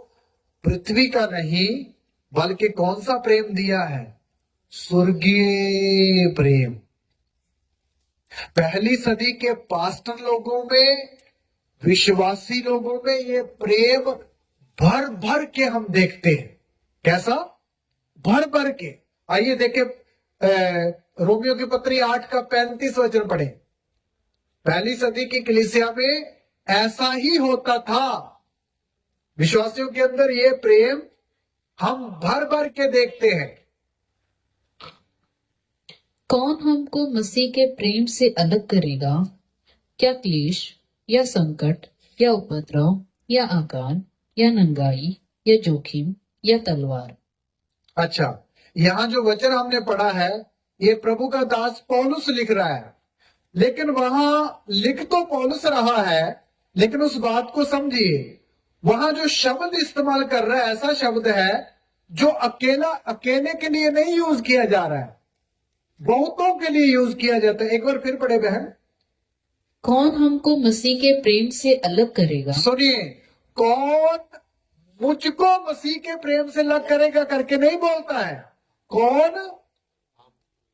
पृथ्वी का नहीं बल्कि कौन सा प्रेम दिया है? स्वर्गीय प्रेम। पहली सदी के पास्टर लोगों में, विश्वासी लोगों में ये प्रेम भर भर के हम देखते हैं। कैसा? भर भर के। आइए देखें, रोमियो की पत्री 8 का 35 वचन पढ़े। पहली सदी की कलीसिया में ऐसा ही होता था। विश्वासियों के अंदर ये प्रेम हम भर भर के देखते हैं। कौन हमको मसीह के प्रेम से अलग करेगा? क्या क्लेश या संकट या उपद्रव या आकाल या नंगाई या जोखिम या तलवार? अच्छा, यहाँ जो वचन हमने पढ़ा है ये प्रभु का दास पौलुस लिख रहा है, लेकिन वहां लिख तो पौलुस रहा है, लेकिन उस बात को समझिए, वहां जो शब्द इस्तेमाल कर रहा है ऐसा शब्द है जो अकेले के लिए नहीं यूज किया जा रहा है, बहुतों के लिए यूज किया जाता है। एक बार फिर पढ़े बहन। कौन हमको मसीह के प्रेम से अलग करेगा? सुनिए, कौन मुझको मसीह के प्रेम से अलग करेगा करके नहीं बोलता है, कौन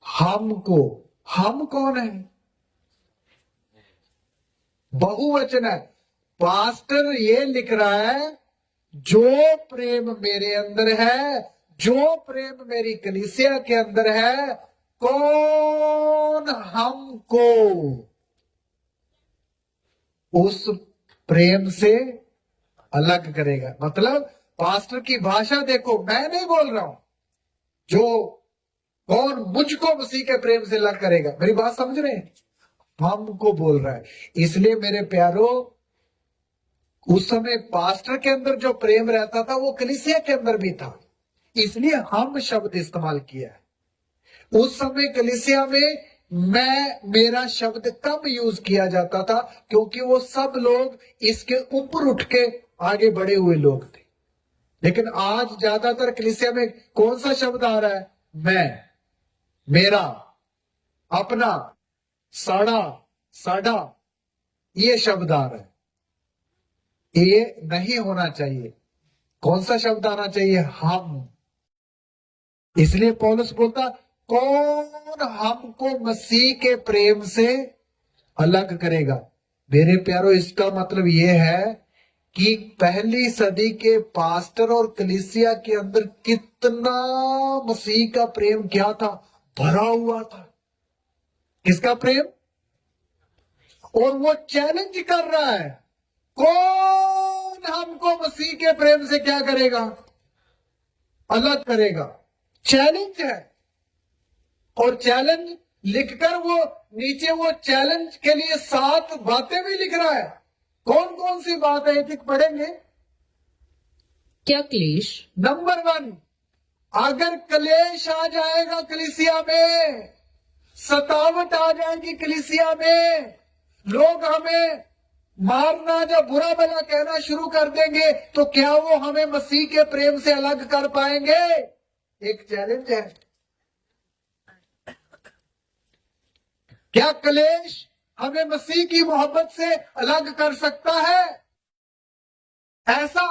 हमको। हम कौन है? बहुवचन है। पास्टर ये लिख रहा है जो प्रेम मेरे अंदर है, जो प्रेम मेरी कलीसिया के अंदर है, कौन हमको उस प्रेम से अलग करेगा। मतलब पास्टर की भाषा देखो, मैं नहीं बोल रहा हूं, जो कौन मुझको मसीह के प्रेम से अलग करेगा। मेरी बात समझ रहे हैं? हमको बोल रहा है। इसलिए मेरे प्यारो, उस समय पास्टर के अंदर जो प्रेम रहता था वो कलीसिया के अंदर भी था, इसलिए हम शब्द इस्तेमाल किया है। उस समय कलीसिया में मेरा शब्द कम यूज किया जाता था, क्योंकि वो सब लोग इसके ऊपर उठ के आगे बढ़े हुए लोग थे। लेकिन आज ज्यादातर कलीसिया में कौन सा शब्द आ रहा है? मैं, मेरा, अपना, साड़ा, ये शब्द आ रहा है। ये नहीं होना चाहिए। कौन सा शब्द आना चाहिए? हम। इसलिए पौलुस बोलता, कौन हमको मसीह के प्रेम से अलग करेगा। मेरे प्यारो, इसका मतलब यह है कि पहली सदी के पास्टर और कलीसिया के अंदर कितना मसीह का प्रेम क्या था, भरा हुआ था। किसका प्रेम? और वो चैलेंज कर रहा है, कौन हमको मसीह के प्रेम से क्या करेगा? अलग करेगा। चैलेंज है। और चैलेंज लिखकर वो नीचे वो चैलेंज के लिए 7 बातें भी लिख रहा है। कौन कौन सी बात है, एक एक पढ़ेंगे। क्या क्लेश? नंबर 1, अगर क्लेश आ जाएगा कलीसिया में, सतावट आ जाएगी कलीसिया में, लोग हमें मारना या बुरा भला कहना शुरू कर देंगे, तो क्या वो हमें मसीह के प्रेम से अलग कर पाएंगे? एक चैलेंज है। क्या क्लेश हमें मसीह की मोहब्बत से अलग कर सकता है? ऐसा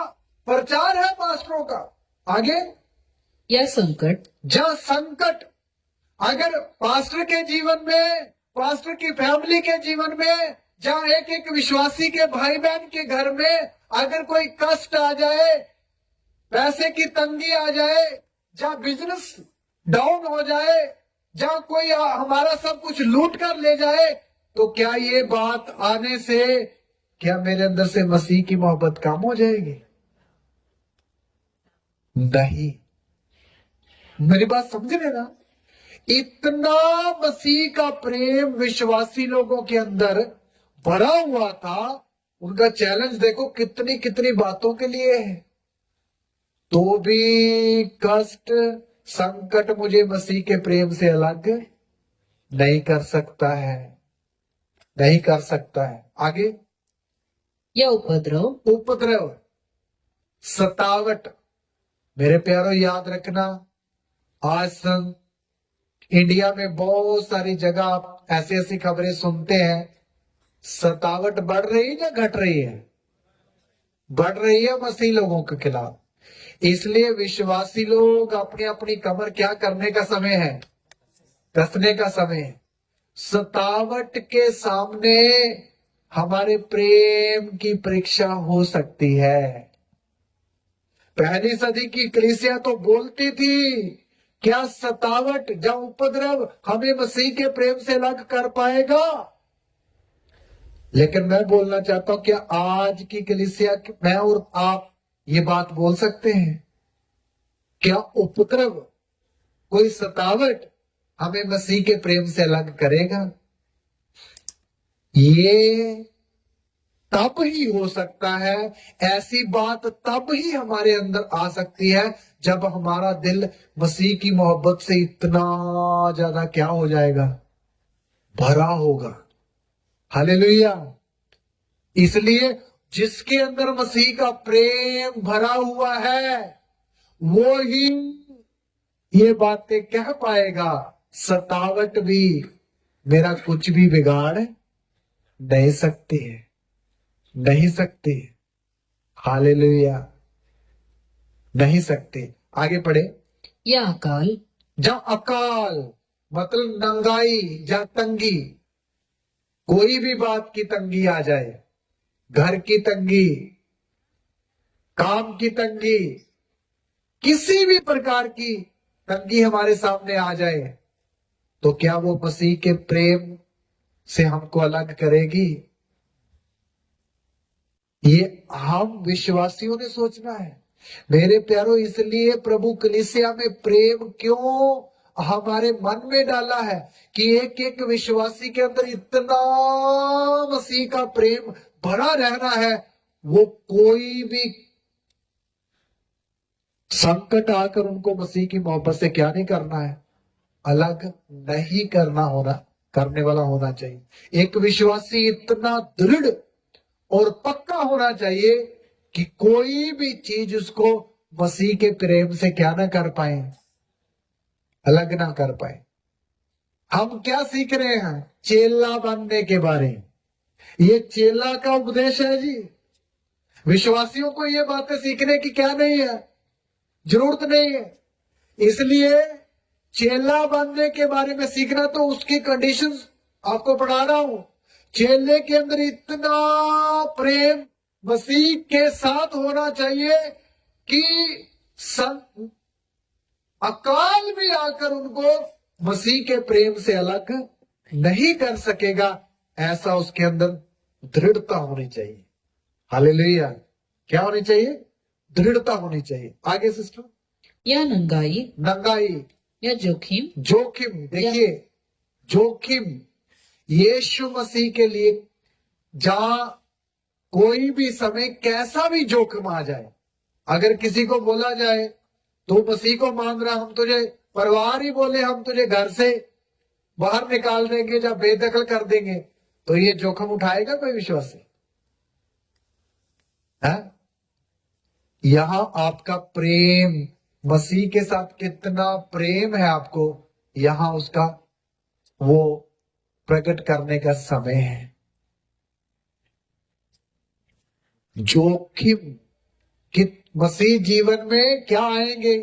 प्रचार है पास्टरों का। आगे, या संकट? जहां संकट, अगर पास्टर के जीवन में, पास्टर की फैमिली के जीवन में, जहां एक एक विश्वासी के भाई बहन के घर में अगर कोई कष्ट आ जाए, पैसे की तंगी आ जाए, जहां बिजनेस डाउन हो जाए, जहां कोई हमारा सब कुछ लूट कर ले जाए, तो क्या ये बात आने से क्या मेरे अंदर से मसीह की मोहब्बत कम हो जाएगी? नहीं। मेरी बात समझ रहे ना? इतना मसीह का प्रेम विश्वासी लोगों के अंदर भरा हुआ था। उनका चैलेंज देखो कितनी कितनी बातों के लिए है, तो भी कष्ट संकट मुझे मसीह के प्रेम से अलग नहीं कर सकता है, नहीं कर सकता है। आगे, या उपद्रव? उपद्रव, सतावट। मेरे प्यारों, याद रखना, आज इंडिया में बहुत सारी जगह आप ऐसी ऐसी खबरें सुनते हैं, सतावट बढ़ रही या घट रही है? बढ़ रही है मसीह लोगों के खिलाफ। इसलिए विश्वासी लोग अपनी अपनी कमर क्या करने का समय है? कसने का समय है। सतावट के सामने हमारे प्रेम की परीक्षा हो सकती है। पहली सदी की कलीसिया तो बोलती थी, क्या सतावट या उपद्रव हमें मसीह के प्रेम से अलग कर पाएगा? लेकिन मैं बोलना चाहता हूं कि आज की कलीसिया, मैं और आप ये बात बोल सकते हैं? क्या उपद्रव, कोई सतावट हमें मसीह के प्रेम से अलग करेगा? ये तब ही हो सकता है, ऐसी बात तब ही हमारे अंदर आ सकती है जब हमारा दिल मसीह की मोहब्बत से इतना ज्यादा क्या हो जाएगा, भरा होगा। हालेलुया। इसलिए जिसके अंदर मसीह का प्रेम भरा हुआ है वो ही ये बातें कह पाएगा, सतावट भी मेरा कुछ भी बिगाड़ नहीं सकती है, नहीं सकती। हालेलुया, नहीं सकती। आगे पढ़े। या अकाल, जहां अकाल मतलब नंगाई, जहां तंगी, कोई भी बात की तंगी आ जाए, घर की तंगी, काम की तंगी, किसी भी प्रकार की तंगी हमारे सामने आ जाए, तो क्या वो मसीह के प्रेम से हमको अलग करेगी? ये हम विश्वासियों ने सोचना है मेरे प्यारो। इसलिए प्रभु कलीसिया में प्रेम क्यों हमारे मन में डाला है कि एक एक विश्वासी के अंदर इतना मसीह का प्रेम भरा रहना है, वो कोई भी संकट आकर उनको मसीह की मोहब्बत से क्या नहीं करना है, अलग नहीं करने वाला होना चाहिए। एक विश्वासी इतना दृढ़ और पक्का होना चाहिए कि कोई भी चीज उसको मसीह के प्रेम से क्या ना कर पाए, अलग ना कर पाए। हम क्या सीख रहे हैं? चेला बनने के बारे में। ये चेला का उपदेश है जी। विश्वासियों को ये बातें सीखने की क्या नहीं है, जरूरत नहीं है। इसलिए चेला बनने के बारे में सीखना, तो उसकी कंडीशंस आपको पढ़ा रहा हूं। चेले के अंदर इतना प्रेम मसीह के साथ होना चाहिए कि अकाल भी आकर उनको मसीह के प्रेम से अलग नहीं कर सकेगा, ऐसा उसके अंदर दृढ़ता होनी चाहिए। हालेलुया। क्या होनी चाहिए? दृढ़ता होनी चाहिए। आगे सिस्टर। या नंगाई, नंगाई या जोखिम, जोखिम। देखिए जोखिम यीशु मसीह के लिए जहां कोई भी समय कैसा भी जोखिम आ जाए, अगर किसी को बोला जाए तू मसीह को मान रहा, हम तुझे, परिवार ही बोले हम तुझे घर से बाहर निकाल देंगे या बेदखल कर देंगे, तो ये जोखिम उठाएगा कोई विश्वासी? है? यहां आपका प्रेम मसीह के साथ कितना प्रेम है आपको, यहां उसका वो प्रकट करने का समय है। जोखिम कि मसीह जीवन में क्या आएंगे?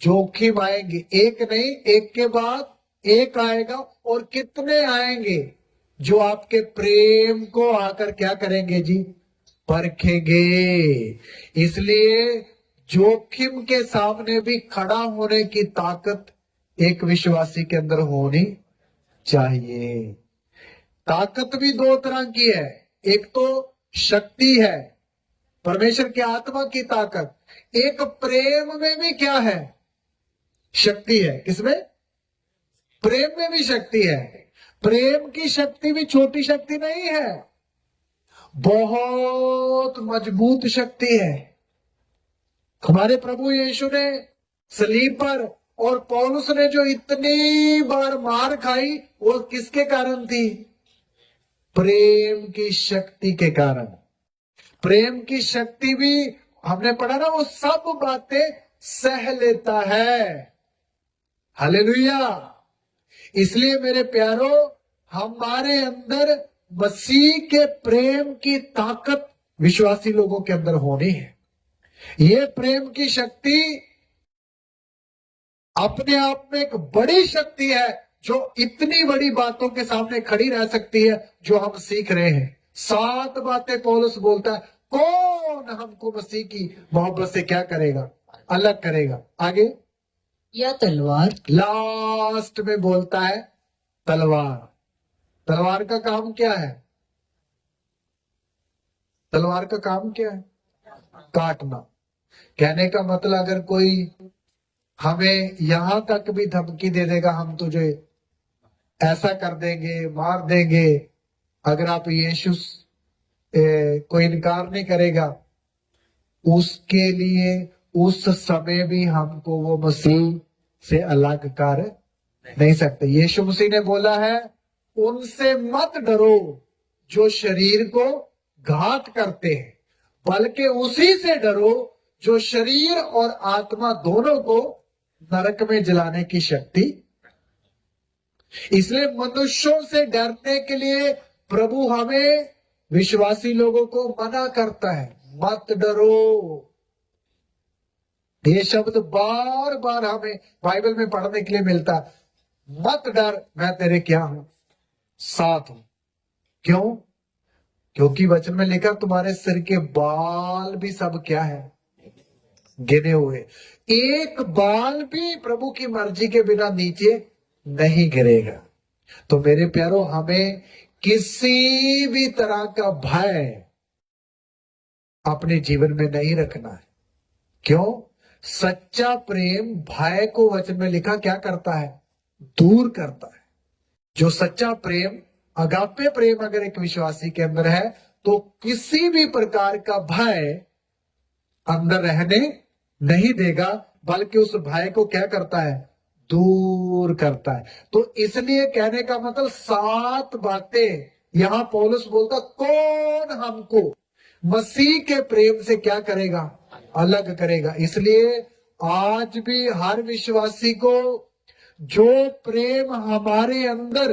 जोखिम आएंगे। एक नहीं, एक के बाद एक आएगा, और कितने आएंगे जो आपके प्रेम को आकर क्या करेंगे जी? परखेंगे। इसलिए जोखिम के सामने भी खड़ा होने की ताकत एक विश्वासी के अंदर होनी चाहिए। ताकत भी दो तरह की है। एक तो शक्ति है, परमेश्वर की आत्मा की ताकत। एक प्रेम में भी क्या है? शक्ति है। किसमें? प्रेम में भी शक्ति है। प्रेम की शक्ति भी छोटी शक्ति नहीं है, बहुत मजबूत शक्ति है। हमारे प्रभु यीशु ने सलीब पर और पौलुस ने जो इतनी बार मार खाई, वो किसके कारण थी? प्रेम की शक्ति के कारण। प्रेम की शक्ति भी हमने पढ़ा ना, वो सब बातें सह लेता है। हालेलुया। इसलिए मेरे प्यारो, हमारे अंदर मसीह के प्रेम की ताकत विश्वासी लोगों के अंदर होनी है। ये प्रेम की शक्ति अपने आप में एक बड़ी शक्ति है, जो इतनी बड़ी बातों के सामने खड़ी रह सकती है जो हम सीख रहे हैं। 7 बातें पौलुस बोलता है, कौन हमको मसीह की मोहब्बत से क्या करेगा? अलग करेगा। आगे। या तलवार, लास्ट में बोलता है तलवार। तलवार का काम क्या है? तलवार का काम क्या है? काटना। कहने का मतलब अगर कोई हमें यहां तक भी धमकी दे देगा, हम तुझे ऐसा कर देंगे, मार देंगे, अगर आप यीशु को इनकार नहीं करेगा, उसके लिए उस समय भी हमको वो मसीह से अलग कर नहीं सकते। यीशु मसीह ने बोला है, उनसे मत डरो जो शरीर को घात करते हैं, बल्कि उसी से डरो जो शरीर और आत्मा दोनों को नरक में जलाने की शक्ति। इसलिए मनुष्यों से डरने के लिए प्रभु हमें विश्वासी लोगों को मना करता है, मत डरो। ये शब्द बार बार हमें बाइबल में पढ़ने के लिए मिलता है, मत डर, मैं तेरे क्या हूं, साथ हूं। क्यों? क्योंकि वचन में लिखा तुम्हारे सिर के बाल भी सब क्या है, गिने हुए। एक बाल भी प्रभु की मर्जी के बिना नीचे नहीं गिरेगा। तो मेरे प्यारो, हमें किसी भी तरह का भय अपने जीवन में नहीं रखना है। क्यों? सच्चा प्रेम भय को वचन में लिखा क्या करता है, दूर करता है। जो सच्चा प्रेम, अगापे प्रेम अगर एक विश्वासी के अंदर है, तो किसी भी प्रकार का भय अंदर रहने नहीं देगा, बल्कि उस भय को क्या करता है, दूर करता है। तो इसलिए कहने का मतलब 7 बातें यहां पौलुस बोलता, कौन हमको मसीह के प्रेम से क्या करेगा, अलग करेगा। इसलिए आज भी हर विश्वासी को जो प्रेम हमारे अंदर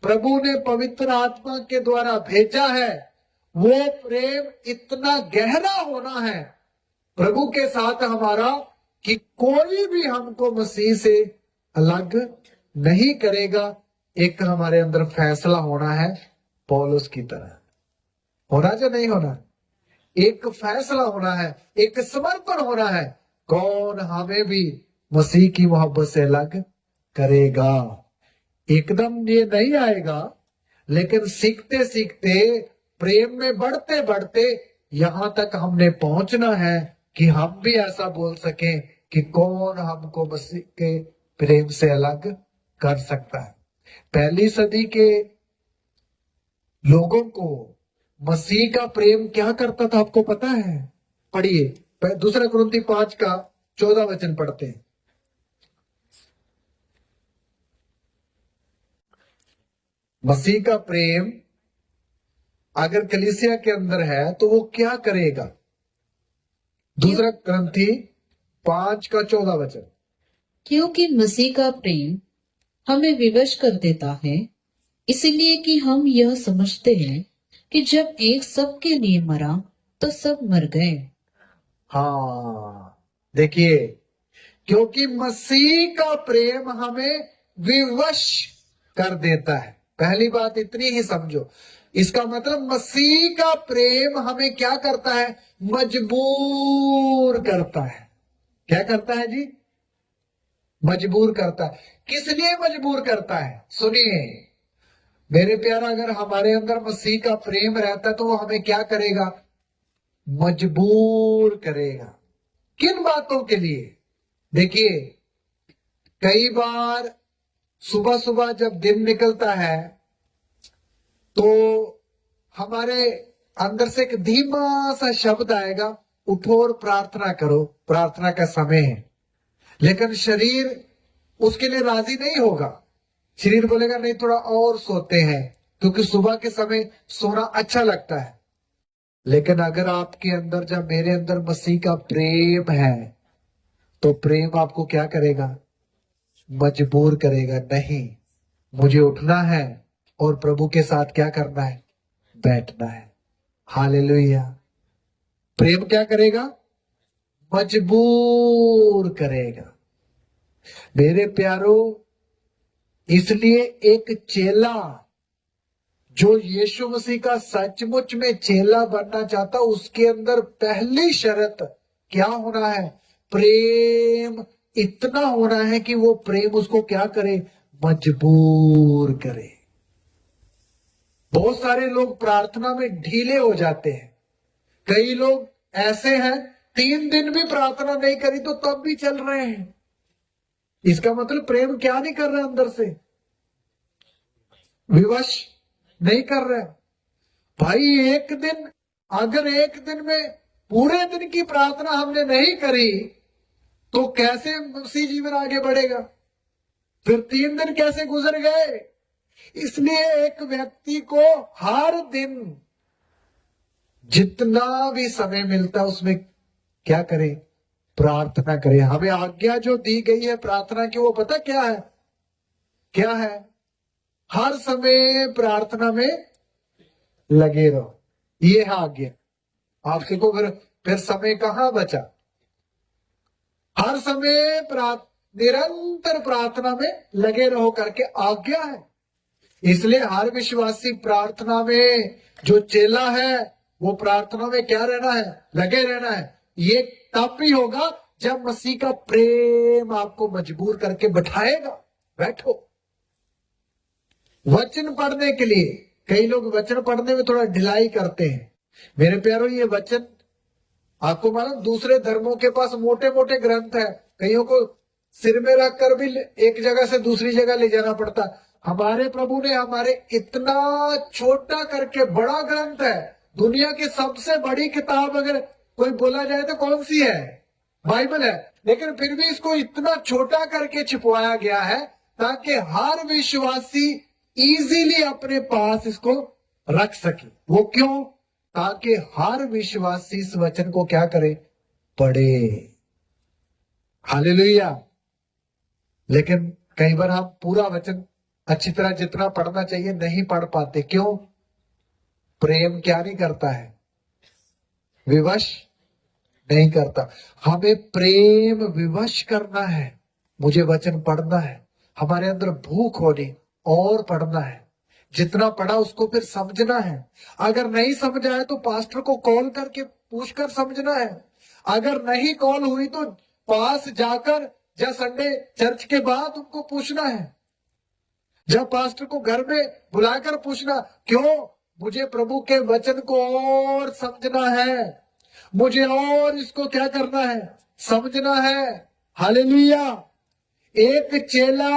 प्रभु ने पवित्र आत्मा के द्वारा भेजा है, वो प्रेम इतना गहरा होना है प्रभु के साथ हमारा, कि कोई भी हमको मसीह से अलग नहीं करेगा। एक हमारे अंदर फैसला होना है पौलुस की तरह, होना जो नहीं होना, एक फैसला होना है, एक समर्पण होना है। कौन हमें भी मसीह की मोहब्बत से अलग करेगा। एकदम ये नहीं आएगा, लेकिन सीखते सीखते, प्रेम में बढ़ते बढ़ते यहां तक हमने पहुंचना है कि हम भी ऐसा बोल सकें कि कौन हमको मसीह के प्रेम से अलग कर सकता है। पहली सदी के लोगों को मसीह का प्रेम क्या करता था, आपको पता है? पढ़िए, 2 कुरिन्थी 5 का 14 वचन पढ़ते हैं। मसीह का प्रेम अगर कलीसिया के अंदर है तो वो क्या करेगा? 2 कुरिन्थी 5 का 14 वचन। क्योंकि मसीह का प्रेम हमें विवश कर देता है, इसलिए कि हम यह समझते हैं कि जब एक सबके लिए मरा तो सब मर गए। हाँ, देखिए, क्योंकि मसीह का प्रेम हमें विवश कर देता है। पहली बात इतनी ही समझो, इसका मतलब मसीह का प्रेम हमें क्या करता है, मजबूर करता है। क्या करता है जी? मजबूर करता है। किस लिए मजबूर करता है? सुनिए मेरे प्यारा, अगर हमारे अंदर मसीह का प्रेम रहता है तो वो हमें क्या करेगा, मजबूर करेगा। किन बातों के लिए? देखिए, कई बार सुबह सुबह जब दिन निकलता है तो हमारे अंदर से एक धीमा सा शब्द आएगा, उठो और प्रार्थना करो, प्रार्थना का समय है। लेकिन शरीर उसके लिए राजी नहीं होगा। शरीर बोलेगा नहीं, थोड़ा और सोते हैं, क्योंकि सुबह के समय सोना अच्छा लगता है। लेकिन अगर आपके अंदर, जब मेरे अंदर मसीह का प्रेम है, तो प्रेम आपको क्या करेगा, मजबूर करेगा। नहीं, मुझे उठना है और प्रभु के साथ क्या करना है, बैठना है। हालेलुया। प्रेम क्या करेगा, मजबूर करेगा। मेरे प्यारो, इसलिए एक चेला जो यीशु मसीह का सचमुच में चेला बनना चाहता, उसके अंदर पहली शर्त क्या होना है, प्रेम इतना होना है कि वो प्रेम उसको क्या करे, मजबूर करे। बहुत सारे लोग प्रार्थना में ढीले हो जाते हैं। कई लोग ऐसे हैं, 3 दिन भी प्रार्थना नहीं करी तो तब भी चल रहे हैं। इसका मतलब प्रेम क्या नहीं कर रहे अंदर से, विवश नहीं कर रहे। भाई एक दिन, अगर एक दिन में पूरे दिन की प्रार्थना हमने नहीं करी तो कैसे मसीह जीवन आगे बढ़ेगा? फिर 3 दिन कैसे गुजर गए? इसलिए एक व्यक्ति को हर दिन जितना भी समय मिलता है उसमें क्या करे? प्रार्थना करे। हमें आज्ञा जो दी गई है प्रार्थना की, वो पता क्या है? क्या है? हर समय प्रार्थना में लगे रहो, ये है आज्ञा। आप देखो फिर समय कहां बचा? हर समय निरंतर प्रार्थना में लगे रहो करके आज्ञा है। इसलिए हर विश्वासी प्रार्थना में, जो चेला है वो प्रार्थना में क्या रहना है? लगे रहना है। ये तब भी होगा जब मसीह का प्रेम आपको मजबूर करके बैठाएगा। बैठो। वचन पढ़ने के लिए, कई लोग वचन पढ़ने में थोड़ा ढिलाई करते हैं। मेरे प्यारों, ये वचन आपको मालूम, दूसरे धर्मों के पास मोटे मोटे ग्रंथ है, कईयों को सिर में रखकर भी एक जगह से दूसरी जगह ले जाना पड़ता। हमारे प्रभु ने हमारे इतना छोटा करके बड़ा ग्रंथ है। दुनिया की सबसे बड़ी किताब अगर कोई बोला जाए तो कौन सी है? बाइबल है। लेकिन फिर भी इसको इतना छोटा करके छिपवाया गया है ताकि हर विश्वासी इजीली अपने पास इसको रख सके। वो क्यों? ताकि हर विश्वासी इस वचन को क्या करे? पढ़े। हालेलुया। लेकिन कई बार हम पूरा वचन अच्छी तरह जितना पढ़ना चाहिए नहीं पढ़ पाते। क्यों? प्रेम क्या नहीं करता है? विवश नहीं करता। हमें प्रेम विवश करना है। मुझे वचन पढ़ना है, हमारे अंदर भूख होनी और पढ़ना है। जितना पढ़ा उसको फिर समझना है। अगर नहीं समझ आए तो पास्टर को कॉल करके पूछकर समझना है। अगर नहीं कॉल हुई तो पास जाकर या संडे चर्च के बाद उनको पूछना है। जब पास्टर को घर में बुलाकर पूछना, क्यों? मुझे प्रभु के वचन को और समझना है, मुझे और इसको क्या करना है? समझना है। हालेलुया। एक चेला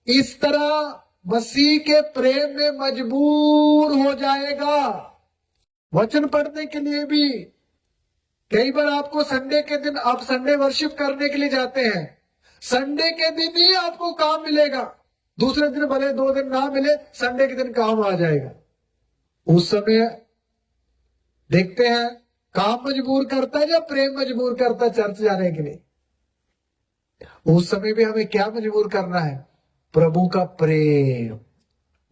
इस तरह मसीह के प्रेम में मजबूर हो जाएगा। वचन पढ़ने के लिए भी कई बार आपको संडे के दिन, आप संडे वर्शिप करने के लिए जाते हैं, संडे के दिन ही आपको काम मिलेगा। दूसरे दिन भले 2 दिन ना मिले, संडे के दिन काम आ जाएगा। उस समय देखते हैं काम मजबूर करता है या प्रेम मजबूर करता है चर्च जाने के लिए? उस समय भी हमें क्या मजबूर करना है? प्रभु का प्रेम।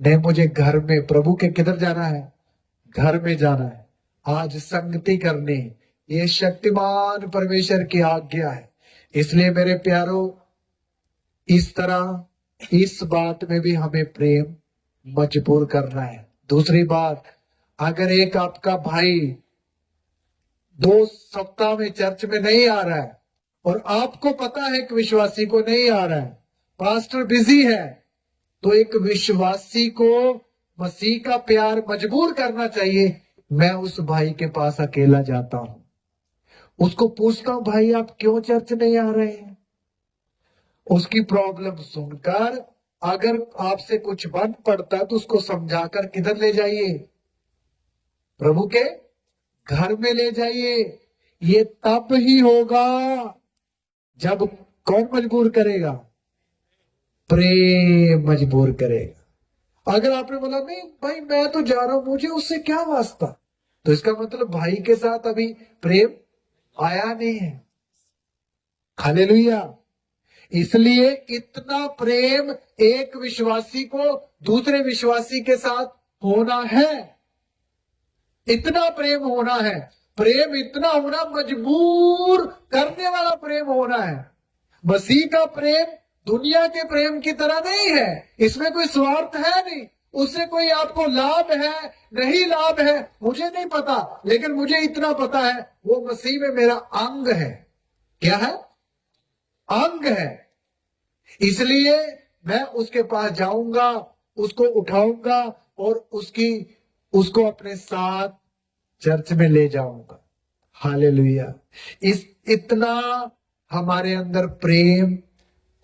नहीं, मुझे घर में प्रभु के किधर जाना है? घर में जाना है, आज संगति करनी। ये शक्तिमान परमेश्वर की आज्ञा है। इसलिए मेरे प्यारों, इस तरह इस बात में भी हमें प्रेम मजबूर करना है। दूसरी बात, अगर एक आपका भाई 2 सप्ताह में चर्च में नहीं आ रहा है और आपको पता है कि विश्वासी को नहीं आ रहा है, पास्टर बिजी है, तो एक विश्वासी को मसीह का प्यार मजबूर करना चाहिए। मैं उस भाई के पास अकेला जाता हूं, उसको पूछता हूं, भाई आप क्यों चर्च नहीं आ रहे हैं? उसकी प्रॉब्लम सुनकर अगर आपसे कुछ बन पड़ता है तो उसको समझाकर किधर ले जाइए? प्रभु के घर में ले जाइए। ये तब ही होगा जब कौन मजबूर करेगा? प्रेम मजबूर करेगा। अगर आपने बोला नहीं भाई मैं तो जा रहा हूं, मुझे उससे क्या वास्ता, तो इसका मतलब भाई के साथ अभी प्रेम आया नहीं है। हालेलुया। इसलिए इतना प्रेम एक विश्वासी को दूसरे विश्वासी के साथ होना है। इतना प्रेम होना है। प्रेम इतना होना, मजबूर करने वाला प्रेम होना है। मसीह का प्रेम दुनिया के प्रेम की तरह नहीं है। इसमें कोई स्वार्थ है नहीं, उससे कोई आपको लाभ है नहीं लाभ है मुझे नहीं पता, लेकिन मुझे इतना पता है वो मसीह में मेरा अंग है। क्या है? अंग है। इसलिए मैं उसके पास जाऊंगा, उसको उठाऊंगा और उसको अपने साथ चर्च में ले जाऊंगा। हालेलुया। इस इतना हमारे अंदर प्रेम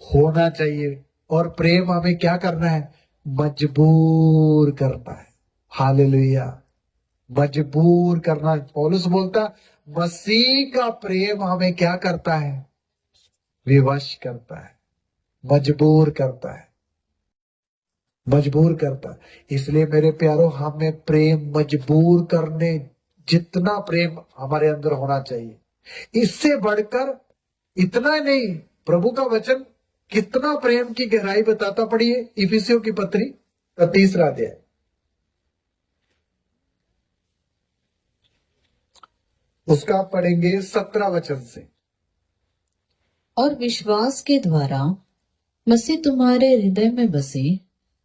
होना चाहिए, और प्रेम हमें क्या करना है? मजबूर करना है। हालेलुया। मजबूर करना। पौलुस बोलता मसीह का प्रेम हमें क्या करता है? विवश करता है, मजबूर करता है, मजबूर करता है। इसलिए मेरे प्यारो, हमें प्रेम मजबूर करने जितना प्रेम हमारे अंदर होना चाहिए, इससे बढ़कर इतना नहीं। प्रभु का वचन कितना प्रेम की गहराई बताता। पढ़िए इफिसियों की पत्री का 3रा अध्याय, उसका पढ़ेंगे 17 वचन से। और विश्वास के द्वारा मसीह तुम्हारे हृदय में बसे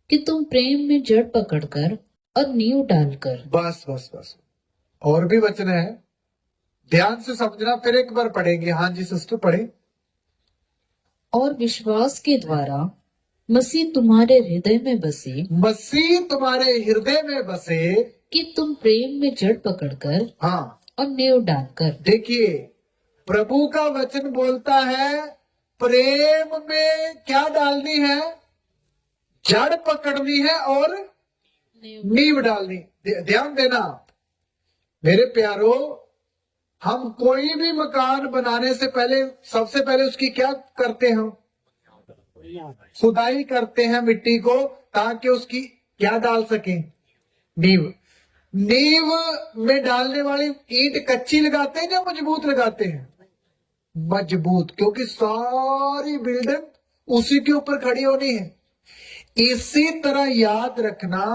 कि तुम प्रेम में जड़ पकड़कर और नींव डालकर। बस बस बस, और भी वचन है, ध्यान से समझना, फिर एक बार पढ़ेंगे। हाँ जी सिस्टर, पढ़े। और विश्वास के द्वारा मसीह तुम्हारे हृदय में बसे मसीह तुम्हारे हृदय में बसे कि तुम प्रेम में जड़ पकड़कर हाँ, और नींव डालकर। देखिए प्रभु का वचन बोलता है प्रेम में क्या डालनी है? जड़ पकड़नी है और नींव डालनी। ध्यान देना मेरे प्यारो, हम कोई भी मकान बनाने से पहले सबसे पहले उसकी क्या करते हैं? खुदाई करते हैं मिट्टी को, ताकि उसकी क्या डाल सके? नींव। नींव में डालने वाली ईंट कच्ची लगाते हैं या मजबूत लगाते हैं? मजबूत, क्योंकि सारी बिल्डिंग उसी के ऊपर खड़ी होनी है। इसी तरह याद रखना,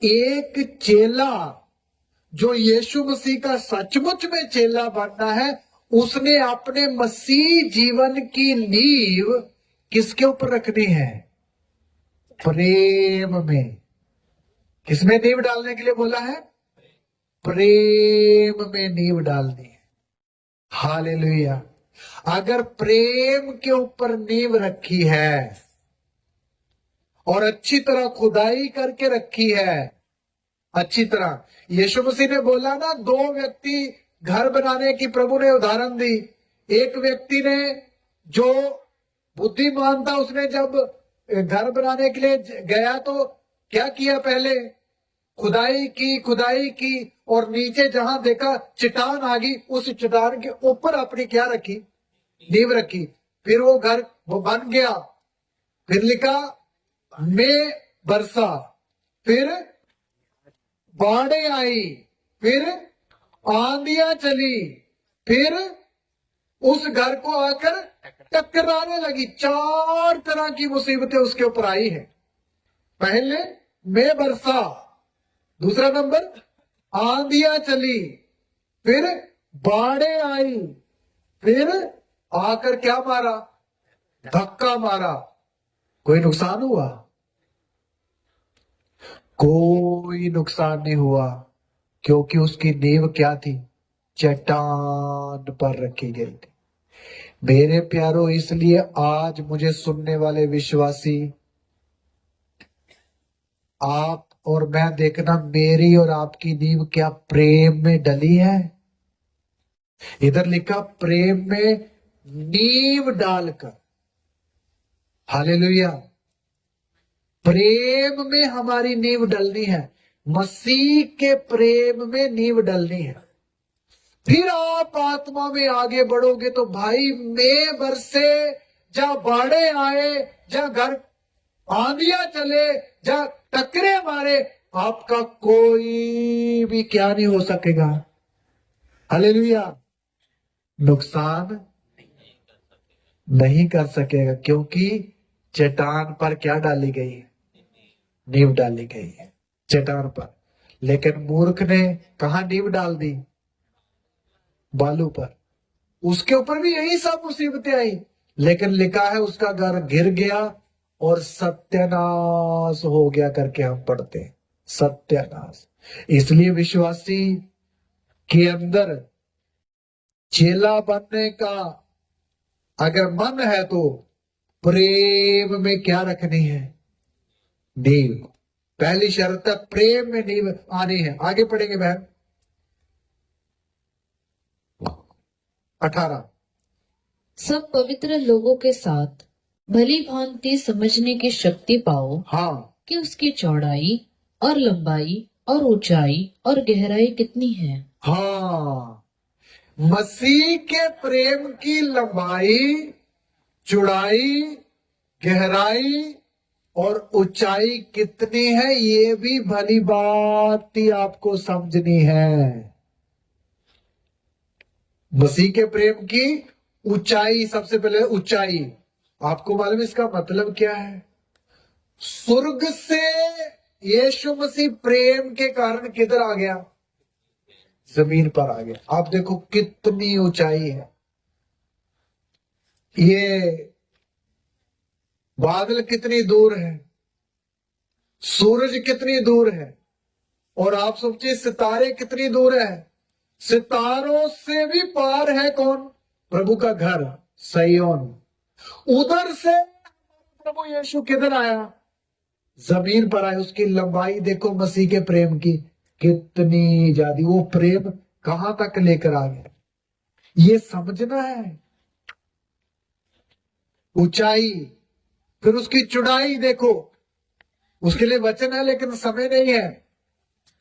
एक चेला जो यीशु मसीह का सचमुच में चेला बनना है, उसने अपने मसीह जीवन की नींव किसके ऊपर रखनी है? प्रेम में। किसमें नींव डालने के लिए बोला है? प्रेम में नींव डालनी है। हालेलुया। अगर प्रेम के ऊपर नींव रखी है और अच्छी तरह खुदाई करके रखी है, अच्छी तरह, यीशु मसीह ने बोला ना, 2 व्यक्ति घर बनाने की प्रभु ने उदाहरण दी। एक व्यक्ति ने जो बुद्धिमान था, उसने जब घर बनाने के लिए गया तो क्या किया? पहले खुदाई की और नीचे जहां देखा चट्टान आ गई, उस चट्टान के ऊपर अपनी क्या रखी? नींव रखी। फिर वो घर वो बन गया। फिर लिखा मैं बरसा, फिर बाढ़ें आई, फिर आंधियां चली, फिर उस घर को आकर टकराने लगी। 4 तरह की मुसीबतें उसके ऊपर आई है। पहले मैं बरसा, दूसरा नंबर आंधियां चली, फिर बाढ़ें आई, फिर आकर क्या मारा? धक्का मारा। कोई नुकसान हुआ? कोई नुकसान नहीं हुआ, क्योंकि उसकी नींव क्या थी? चट्टान पर रखी गई थी। मेरे प्यारो, इसलिए आज मुझे सुनने वाले विश्वासी, आप और मैं देखना, मेरी और आपकी नींव क्या प्रेम में डली है? इधर लिखा प्रेम में नींव डालकर। हालेलुया। प्रेम में हमारी नींव डलनी है, मसीह के प्रेम में नींव डलनी है। फिर आप आत्मा में आगे बढ़ोगे तो भाई, मैं बरसे, जहां बाढ़े आए, जहां घर आंधियां चले, जहां टकरे मारे, आपका कोई भी क्या नहीं हो सकेगा। हालेलुया। नुकसान नहीं कर सकेगा, क्योंकि चट्टान पर क्या डाली गई है? नींव डाली गई है चट्टान पर। लेकिन मूर्ख ने कहा नींव डाल दी? बालू पर। उसके ऊपर भी यही सब मुसीबतें आई, लेकिन लिखा है उसका घर गिर गया और सत्यानाश हो गया करके हम पढ़ते हैं। सत्यानाश। इसलिए विश्वासी के अंदर चेला बनने का अगर मन है तो प्रेम में क्या रखनी है? नींव। पहली शर्त है प्रेम में नींव आनी है। आगे पढ़ेंगे बहन। 18। सब पवित्र लोगों के साथ भली भांति समझने की शक्ति पाओ हाँ, कि उसकी चौड़ाई और लंबाई और ऊंचाई और गहराई कितनी है। हाँ, मसीह के प्रेम की लंबाई, चौड़ाई, गहराई और ऊंचाई कितनी है, ये भी भली बात ही आपको समझनी है। मसीह के प्रेम की ऊंचाई, सबसे पहले ऊंचाई, आपको मालूम इसका मतलब क्या है? स्वर्ग से यीशु मसीह प्रेम के कारण किधर आ गया? जमीन पर आ गया। आप देखो कितनी ऊंचाई है। ये बादल कितनी दूर है, सूरज कितनी दूर है, और आप सोचिए सितारे कितनी दूर है। सितारों से भी पार है कौन? प्रभु का घर सिय्योन। उधर से प्रभु यीशु किधर आया? जमीन पर आया। उसकी लंबाई देखो मसीह के प्रेम की कितनी ज्यादा। वो प्रेम कहां तक लेकर आ गया, ये समझना है। ऊंचाई, फिर उसकी चौड़ाई देखो। उसके लिए वचन है लेकिन समय नहीं है।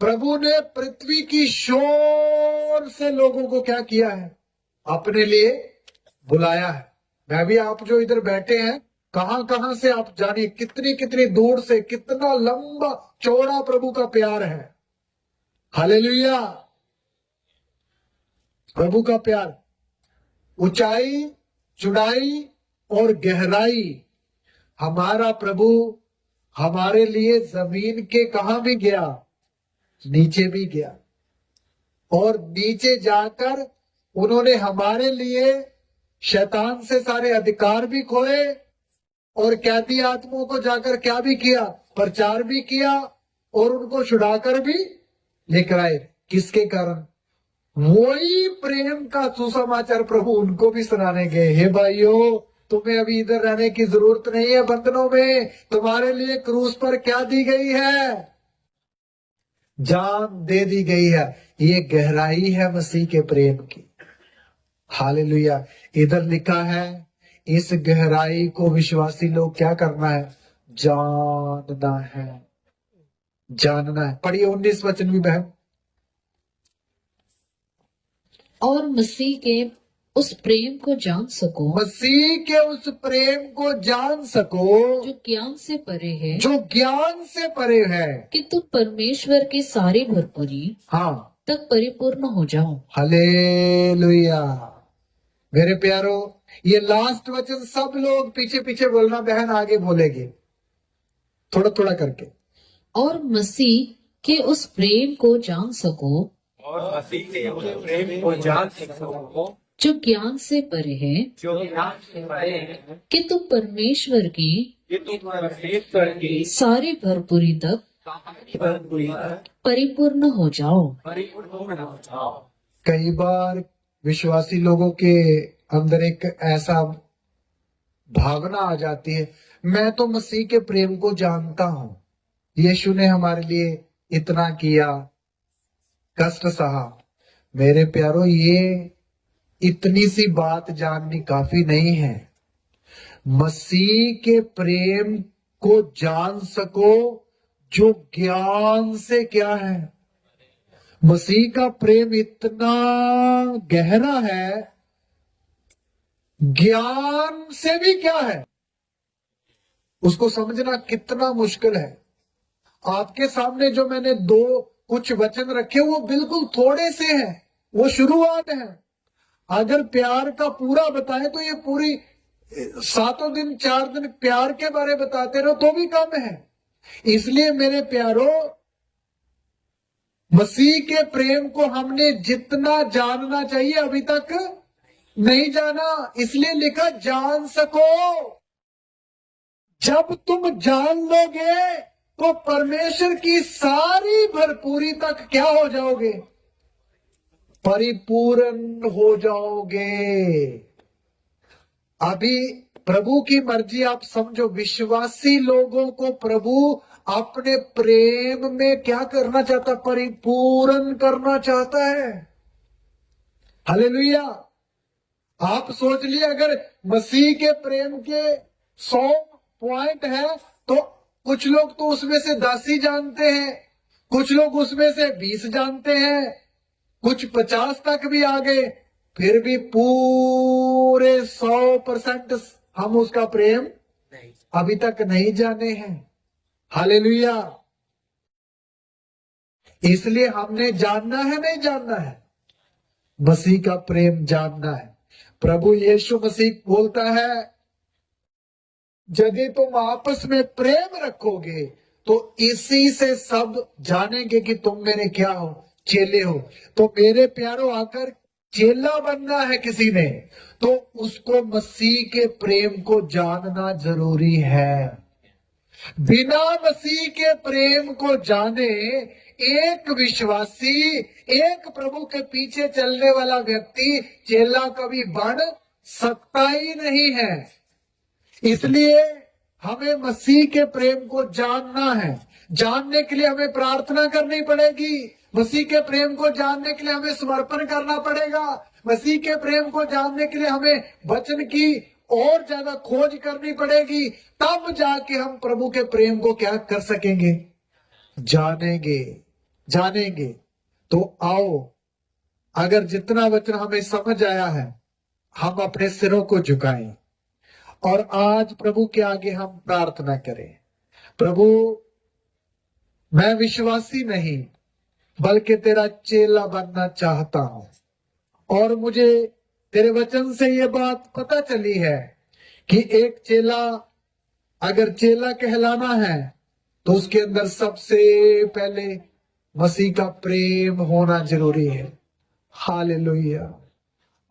प्रभु ने पृथ्वी की शोर से लोगों को क्या किया है? अपने लिए बुलाया है। मैं भी, आप जो इधर बैठे हैं, कहां कहां से आप जानिए, कितनी कितनी दूर से, कितना लंबा चौड़ा प्रभु का प्यार है। हालेलुया, प्रभु का प्यार। ऊंचाई, चौड़ाई और गहराई। हमारा प्रभु हमारे लिए जमीन के कहां भी गया, नीचे भी गया, और नीचे जाकर उन्होंने हमारे लिए शैतान से सारे अधिकार भी खोए, और कैदी आत्माओं को जाकर क्या भी किया? प्रचार भी किया, और उनको छुड़ाकर भी लेकर आए। किसके कारण? वही प्रेम का सुसमाचार प्रभु उनको भी सुनाने गए। हे भाइयों, तुम्हें अभी इधर रहने की जरूरत नहीं है बंधनों में। तुम्हारे लिए क्रूस पर क्या दी गई है? जान दे दी गई है। ये गहराई है मसीह के प्रेम की। हालेलुया। इधर लिखा है, इस गहराई को विश्वासी लोग क्या करना है? जानना है, जानना है। पढ़िए 19 वचन भी बहन। और मसीह के उस प्रेम को जान सको, मसीह के उस प्रेम को जान सको जो ज्ञान से परे है, जो ज्ञान से परे है, कि तुम परमेश्वर की सारी भरपूरी हाँ, तक परिपूर्ण हो जाओ। हालेलुया। मेरे प्यारो, ये लास्ट वचन सब लोग पीछे पीछे बोलना बहन, आगे बोलेगी थोड़ा थोड़ा करके। और मसीह के उस प्रेम को जान सको, और मसीह के प्रेम को जान सको जो ज्ञान से परे है, जो ज्ञान से परे है, कि तुम परमेश्वर की कि तुम परमेश्वर की सारी भरपूरी तक भरपूरी परिपूर्ण हो जाओ। परिपूर्ण हो जाओ। कई बार विश्वासी लोगों के अंदर एक ऐसा भावना आ जाती है, मैं तो मसीह के प्रेम को जानता हूं, यीशु ने हमारे लिए इतना किया, कष्ट सहा। मेरे प्यारो, ये इतनी सी बात जाननी काफी नहीं है। मसीह के प्रेम को जान सको जो ज्ञान से क्या है। मसीह का प्रेम इतना गहरा है, ज्ञान से भी क्या है, उसको समझना कितना मुश्किल है। आपके सामने जो मैंने कुछ वचन रखे, वो बिल्कुल थोड़े से हैं, वो शुरुआत है। अगर प्यार का पूरा बताए तो ये पूरी 7 दिन 4 दिन प्यार के बारे बताते रहो तो भी कम है। इसलिए मेरे प्यारो, मसीह के प्रेम को हमने जितना जानना चाहिए अभी तक नहीं जाना, इसलिए लिखा जान सको। जब तुम जान लोगे तो परमेश्वर की सारी भरपूरी तक क्या हो जाओगे? परिपूर्ण हो जाओगे। अभी प्रभु की मर्जी आप समझो, विश्वासी लोगों को प्रभु अपने प्रेम में क्या करना चाहता? परिपूर्ण करना चाहता है। हालेलुया। आप सोच लिए, अगर मसीह के प्रेम के 100 पॉइंट है तो कुछ लोग तो उसमें से 10 ही जानते हैं, कुछ लोग उसमें से 20 जानते हैं, कुछ 50 तक भी आ गए, फिर भी पूरे 100% हम उसका प्रेम अभी तक नहीं जाने हैं। हालेलुया। इसलिए हमने जानना है, नहीं जानना है, मसीह का प्रेम जानना है। प्रभु यीशु मसीह बोलता है, यदि तुम आपस में प्रेम रखोगे तो इसी से सब जानेंगे कि तुम मेरे क्या हो, चेले हो। तो मेरे प्यारों, आकर चेला बनना है किसी ने तो उसको मसीह के प्रेम को जानना जरूरी है। बिना मसीह के प्रेम को जाने एक विश्वासी, एक प्रभु के पीछे चलने वाला व्यक्ति चेला कभी बन सकता ही नहीं है। इसलिए हमें मसीह के प्रेम को जानना है। जानने के लिए हमें प्रार्थना करनी पड़ेगी। मसीह के प्रेम को जानने के लिए हमें समर्पण करना पड़ेगा। मसीह के प्रेम को जानने के लिए हमें वचन की और ज्यादा खोज करनी पड़ेगी। तब जाके हम प्रभु के प्रेम को क्या कर सकेंगे, जानेंगे। तो आओ, अगर जितना वचन हमें समझ आया है, हम अपने सिरों को झुकाएं और आज प्रभु के आगे हम प्रार्थना करें। प्रभु, मैं विश्वासी नहीं बल्कि तेरा चेला बनना चाहता हूं। और मुझे तेरे वचन से ये बात पता चली है कि एक चेला अगर चेला कहलाना है तो उसके अंदर सबसे पहले मसीह का प्रेम होना जरूरी है। हालेलुया।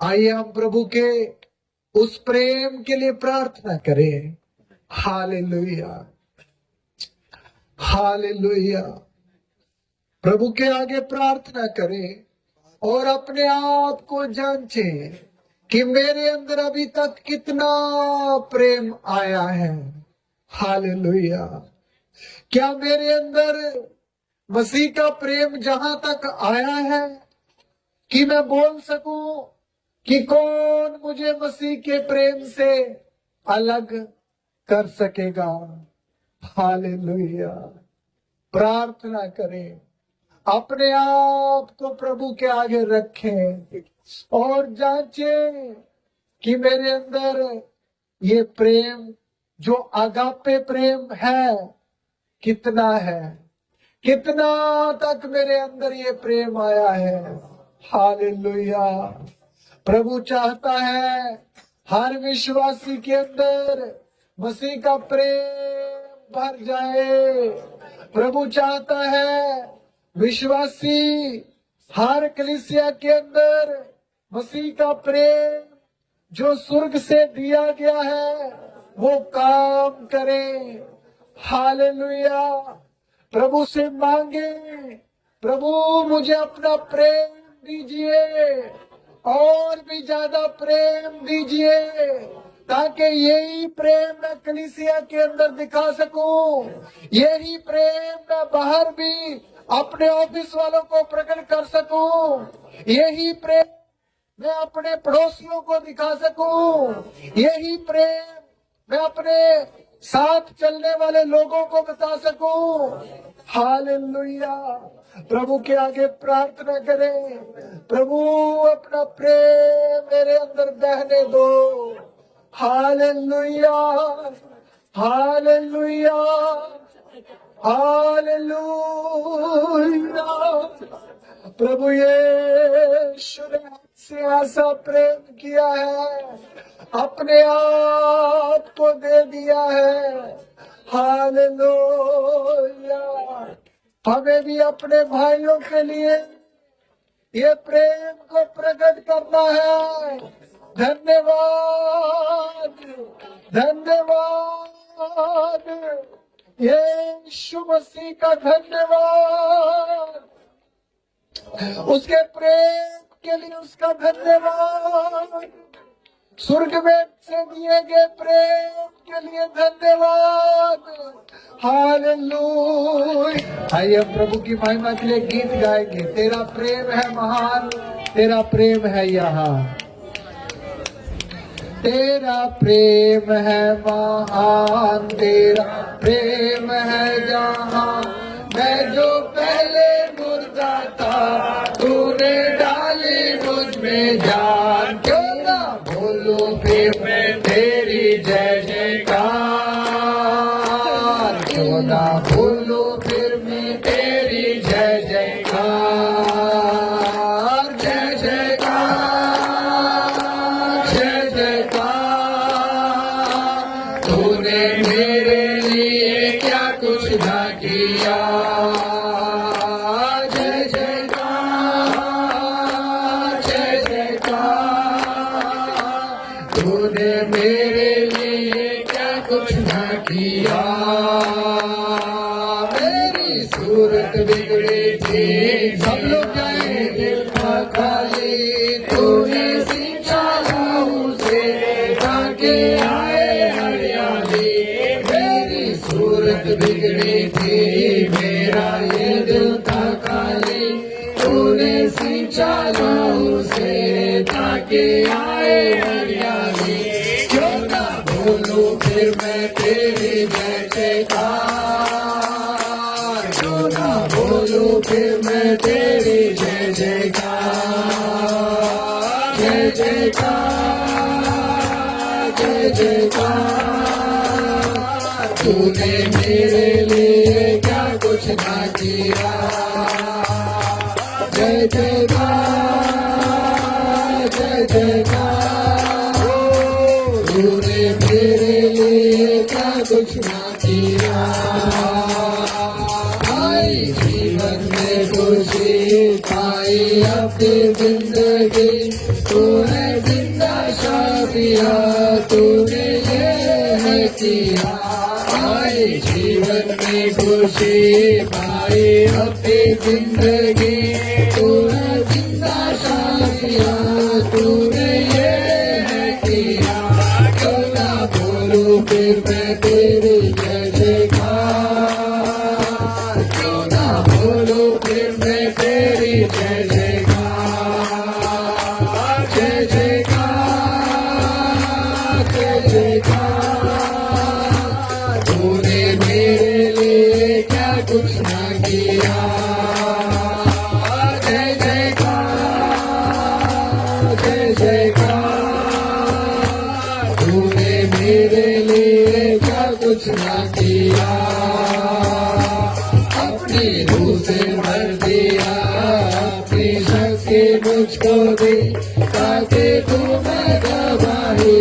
आइए हम प्रभु के उस प्रेम के लिए प्रार्थना करें। Hallelujah, hallelujah. प्रभु के आगे प्रार्थना करें और अपने आप को जांचें कि मेरे अंदर अभी तक कितना प्रेम आया है। हालेलुया। क्या मेरे अंदर मसीह का प्रेम जहां तक आया है कि मैं बोल सकूं कि कौन मुझे मसीह के प्रेम से अलग कर सकेगा। हालेलुया। प्रार्थना करें, अपने आप को प्रभु के आगे रखें और जांचें कि मेरे अंदर ये प्रेम जो अगापे प्रेम है कितना है, कितना तक मेरे अंदर ये प्रेम आया है। हालेलुया। प्रभु चाहता है हर विश्वासी के अंदर मसीह का प्रेम भर जाए। प्रभु चाहता है विश्वासी हर कलीसिया के अंदर मसीह का प्रेम जो स्वर्ग से दिया गया है वो काम करे। हालेलुया। प्रभु से मांगे, प्रभु मुझे अपना प्रेम दीजिए और भी ज्यादा प्रेम दीजिए ताकि यही प्रेम मैं कलीसिया के अंदर दिखा सकूं। यही प्रेम मैं बाहर भी अपने ऑफिस वालों को प्रकट कर सकूं। यही प्रेम मैं अपने पड़ोसियों को दिखा सकूं। यही प्रेम मैं अपने साथ चलने वाले लोगों को बता सकूं। हालेलुया। प्रभु के आगे प्रार्थना करें, प्रभु अपना प्रेम मेरे अंदर बहने दो। Hallelujah, hallelujah, hallelujah. प्रभु यीशु ने हमसे ऐसा प्रेम किया है, अपने आप को दे दिया है। हालेलुया। हमें भी अपने भाइयों के लिए ये प्रेम को प्रकट करना है। धन्यवाद, धन्यवाद यीशु मसीह का, धन्यवाद उसके प्रेम के लिए, उसका धन्यवाद स्वर्ग में से दिए गए प्रेम के लिए धन्यवाद। हालेलुया। आइए हम प्रभु की महिमा के लिए गीत गाएंगे। तेरा प्रेम है महान, तेरा प्रेम है यहाँ। तेरा प्रेम है महान, तेरा प्रेम है जहां। मैं जो पहले मुर्दा था, तूने डाली मुझ में जान। क्यों ना बोलूं फिर मैं तेरी जय जयकार, क्यों ना बोलूं फिर मैं तेरी जय जयकार। जय जयकार, जय जयकार। तूने मेरे लिए क्या कुछ ना किया। जय जयकार, जय जयकार। तूने मेरे लिए क्या कुछ ना किया। मेरी सूरत बिगड़ी थी, सब लोग जाए दिल था खाली। तूने सींचा लहू से, ताके आए हरियाली। मेरी सूरत बिगड़ी थी, मेरा ये दिल था खाली। तूने सींचा लहू से, ताके आए हरियाली। क्यों ना बोलूं फिर मैं तेरी जय जयकार, क्यों ना बोलूं फिर मैं तेरी जय जयकार। जय जयकार, जय जयकार। तूने मेरे लिए क्या कुछ ना किया। जय जयकार, जय जयकार। तूने मेरे लिए क्या कुछ ना किया। आई जीवन में खुशी पाई अपनी जिंदगी। तूने जिंदा शादिया, तूने ये है किया। आई जीवन में खुशी पाई अपनी जिंदगी। तूने जिंदा शादिया, तूने ये है किया। क्यों ना बोलूं फिर मैं तेरी जय जयकार, क्यों ना बोलूं फिर मैं तेरी जय जयकार। जय जयकार, जय जयकार। तूने मेरे लिए क्या कुछ ना किया। जय जयकार, जय जयकार। तूने मेरे लिए क्या कुछ ना किया। अपनी रूह से भर दिया, अपनी शक्ति मुझको दी, ताकि तू मैं गवाही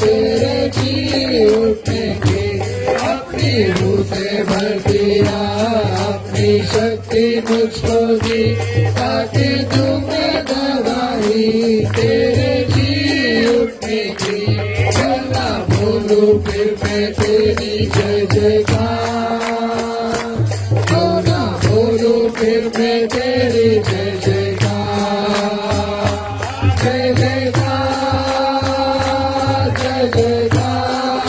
तेरे जी उठने की। अपनी रूह से भर दिया, अपनी शक्ति मुझको दी, ताकि तू मैं गवाही तेरे जी उठने की। क्यों ना बोलूं फिर मैं तेरी जय जयकार, क्यों ना बोलूं फिर मैं तेरी जय जयकार। जय जयकार, जय जयकार।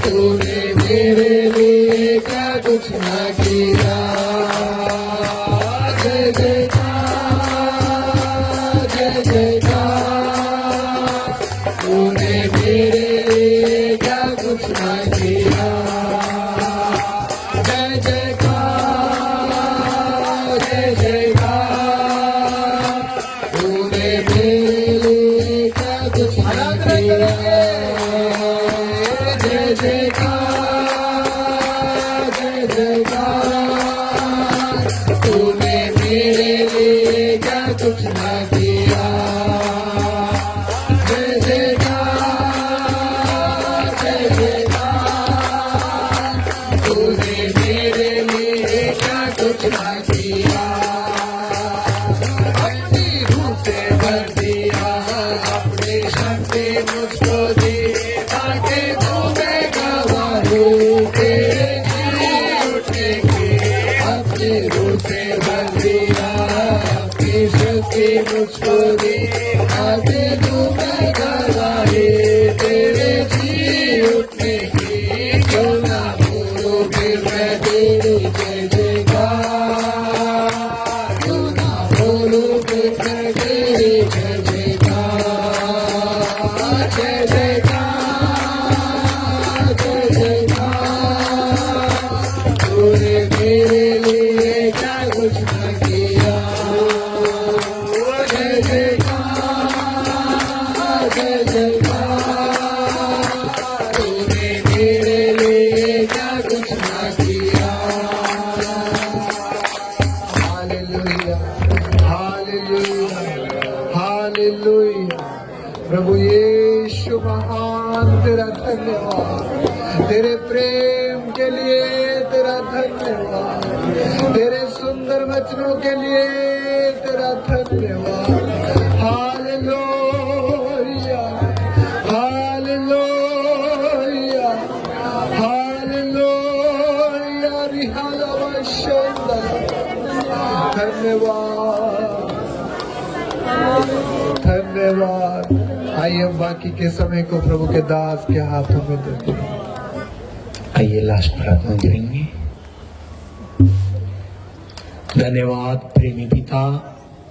तूने मेरे लिए क्या कुछ ना किया। जय जयकार, जय जयकार। तूने मेरे लिए क्या कुछ ना किया। जय जयकार, जय जयकार। तूने मेरे लिए क्या कुछ ना किया। जय जयकार, जय जयकार। तूने मेरे लिए क्या कुछ ना किया। जय जयकार, जय जयकार। तूने मेरे लिए क्या कुछ ना किया। अपनी रूह से भर दिया, अपनी शक्ति मुझको दी, ताकि तू मैं गवाही तेरे जी उठने की। अपनी रूह से भर दिया, अपनी शक्ति मुझको दी, ताकि तू मैं गवाही तेरे जी उठने की। क्यों ना बोलूं फिर मैं तेरी जय जयकार, क्यों ना बोलूं फिर मैं तेरी जय जयकार। प्रभु यीशु महान, तेरा धन्यवाद, तेरे प्रेम के लिए तेरा धन्यवाद, तेरे सुंदर वचनों के लिए तेरा धन्यवाद। हालेलुया, हालेलुया, हालेलुया, रिहालावाशंदा। धन्यवाद, धन्यवाद। आइए हम बाकी के समय को प्रभु के दास के हाथों में देते हैं। आइए लास्ट प्रार्थना करेंगे। धन्यवाद प्रेमी पिता,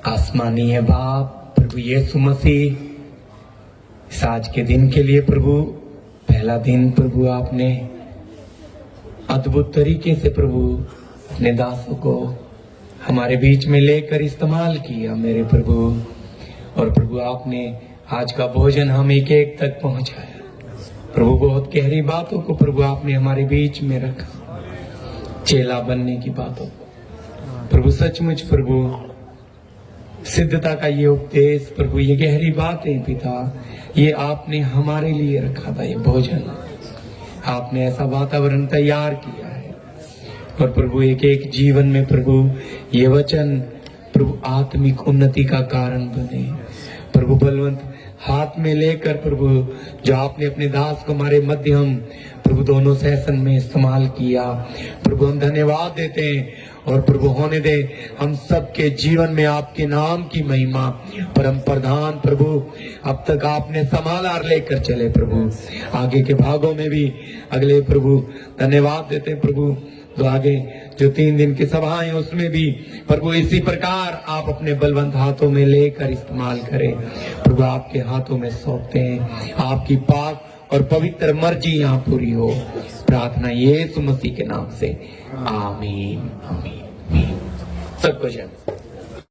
आसमानीय बाप, प्रभु यीशु मसीह, इस आज के दिन के लिए प्रभु, पहला दिन प्रभु आपने अद्भुत तरीके से प्रभु अपने दासों को हमारे बीच में लेकर इस्तेमाल किया मेरे प्रभु। और प्रभु आपने आज का भोजन हम एक एक तक पहुंचाया प्रभु। बहुत गहरी बातों को प्रभु आपने हमारे बीच में रखा, चेला बनने की बातों को प्रभु। सचमुच प्रभु सिद्धता का ये उपदेश प्रभु, ये गहरी बातें पिता, ये आपने हमारे लिए रखा था। ये भोजन आपने ऐसा वातावरण तैयार किया है। और प्रभु एक एक जीवन में प्रभु ये वचन प्रभु आत्मिक उन्नति का कारण बने प्रभु। बलवंत हाथ में लेकर प्रभु, जो आपने अपने दास को हमारे मध्यम प्रभु दोनों सेशन में इस्तेमाल किया प्रभु, हम धन्यवाद देते हैं। और प्रभु होने दे हम सबके जीवन में आपके नाम की महिमा परम प्रधान प्रभु अब तक आपने संभाला लेकर चले प्रभु। आगे के भागों में भी अगले प्रभु धन्यवाद देते प्रभु। तो आगे जो 3 दिन की सभाएं उसमें भी प्रभु इसी प्रकार आप अपने बलवंत हाथों में लेकर इस्तेमाल करें प्रभु। आपके हाथों में सौंपते हैं, आपकी पाक और पवित्र मर्जी यहाँ पूरी हो। प्रार्थना यीशु मसीह के नाम से, आमीन, आमीन, आमीन। सबको जय।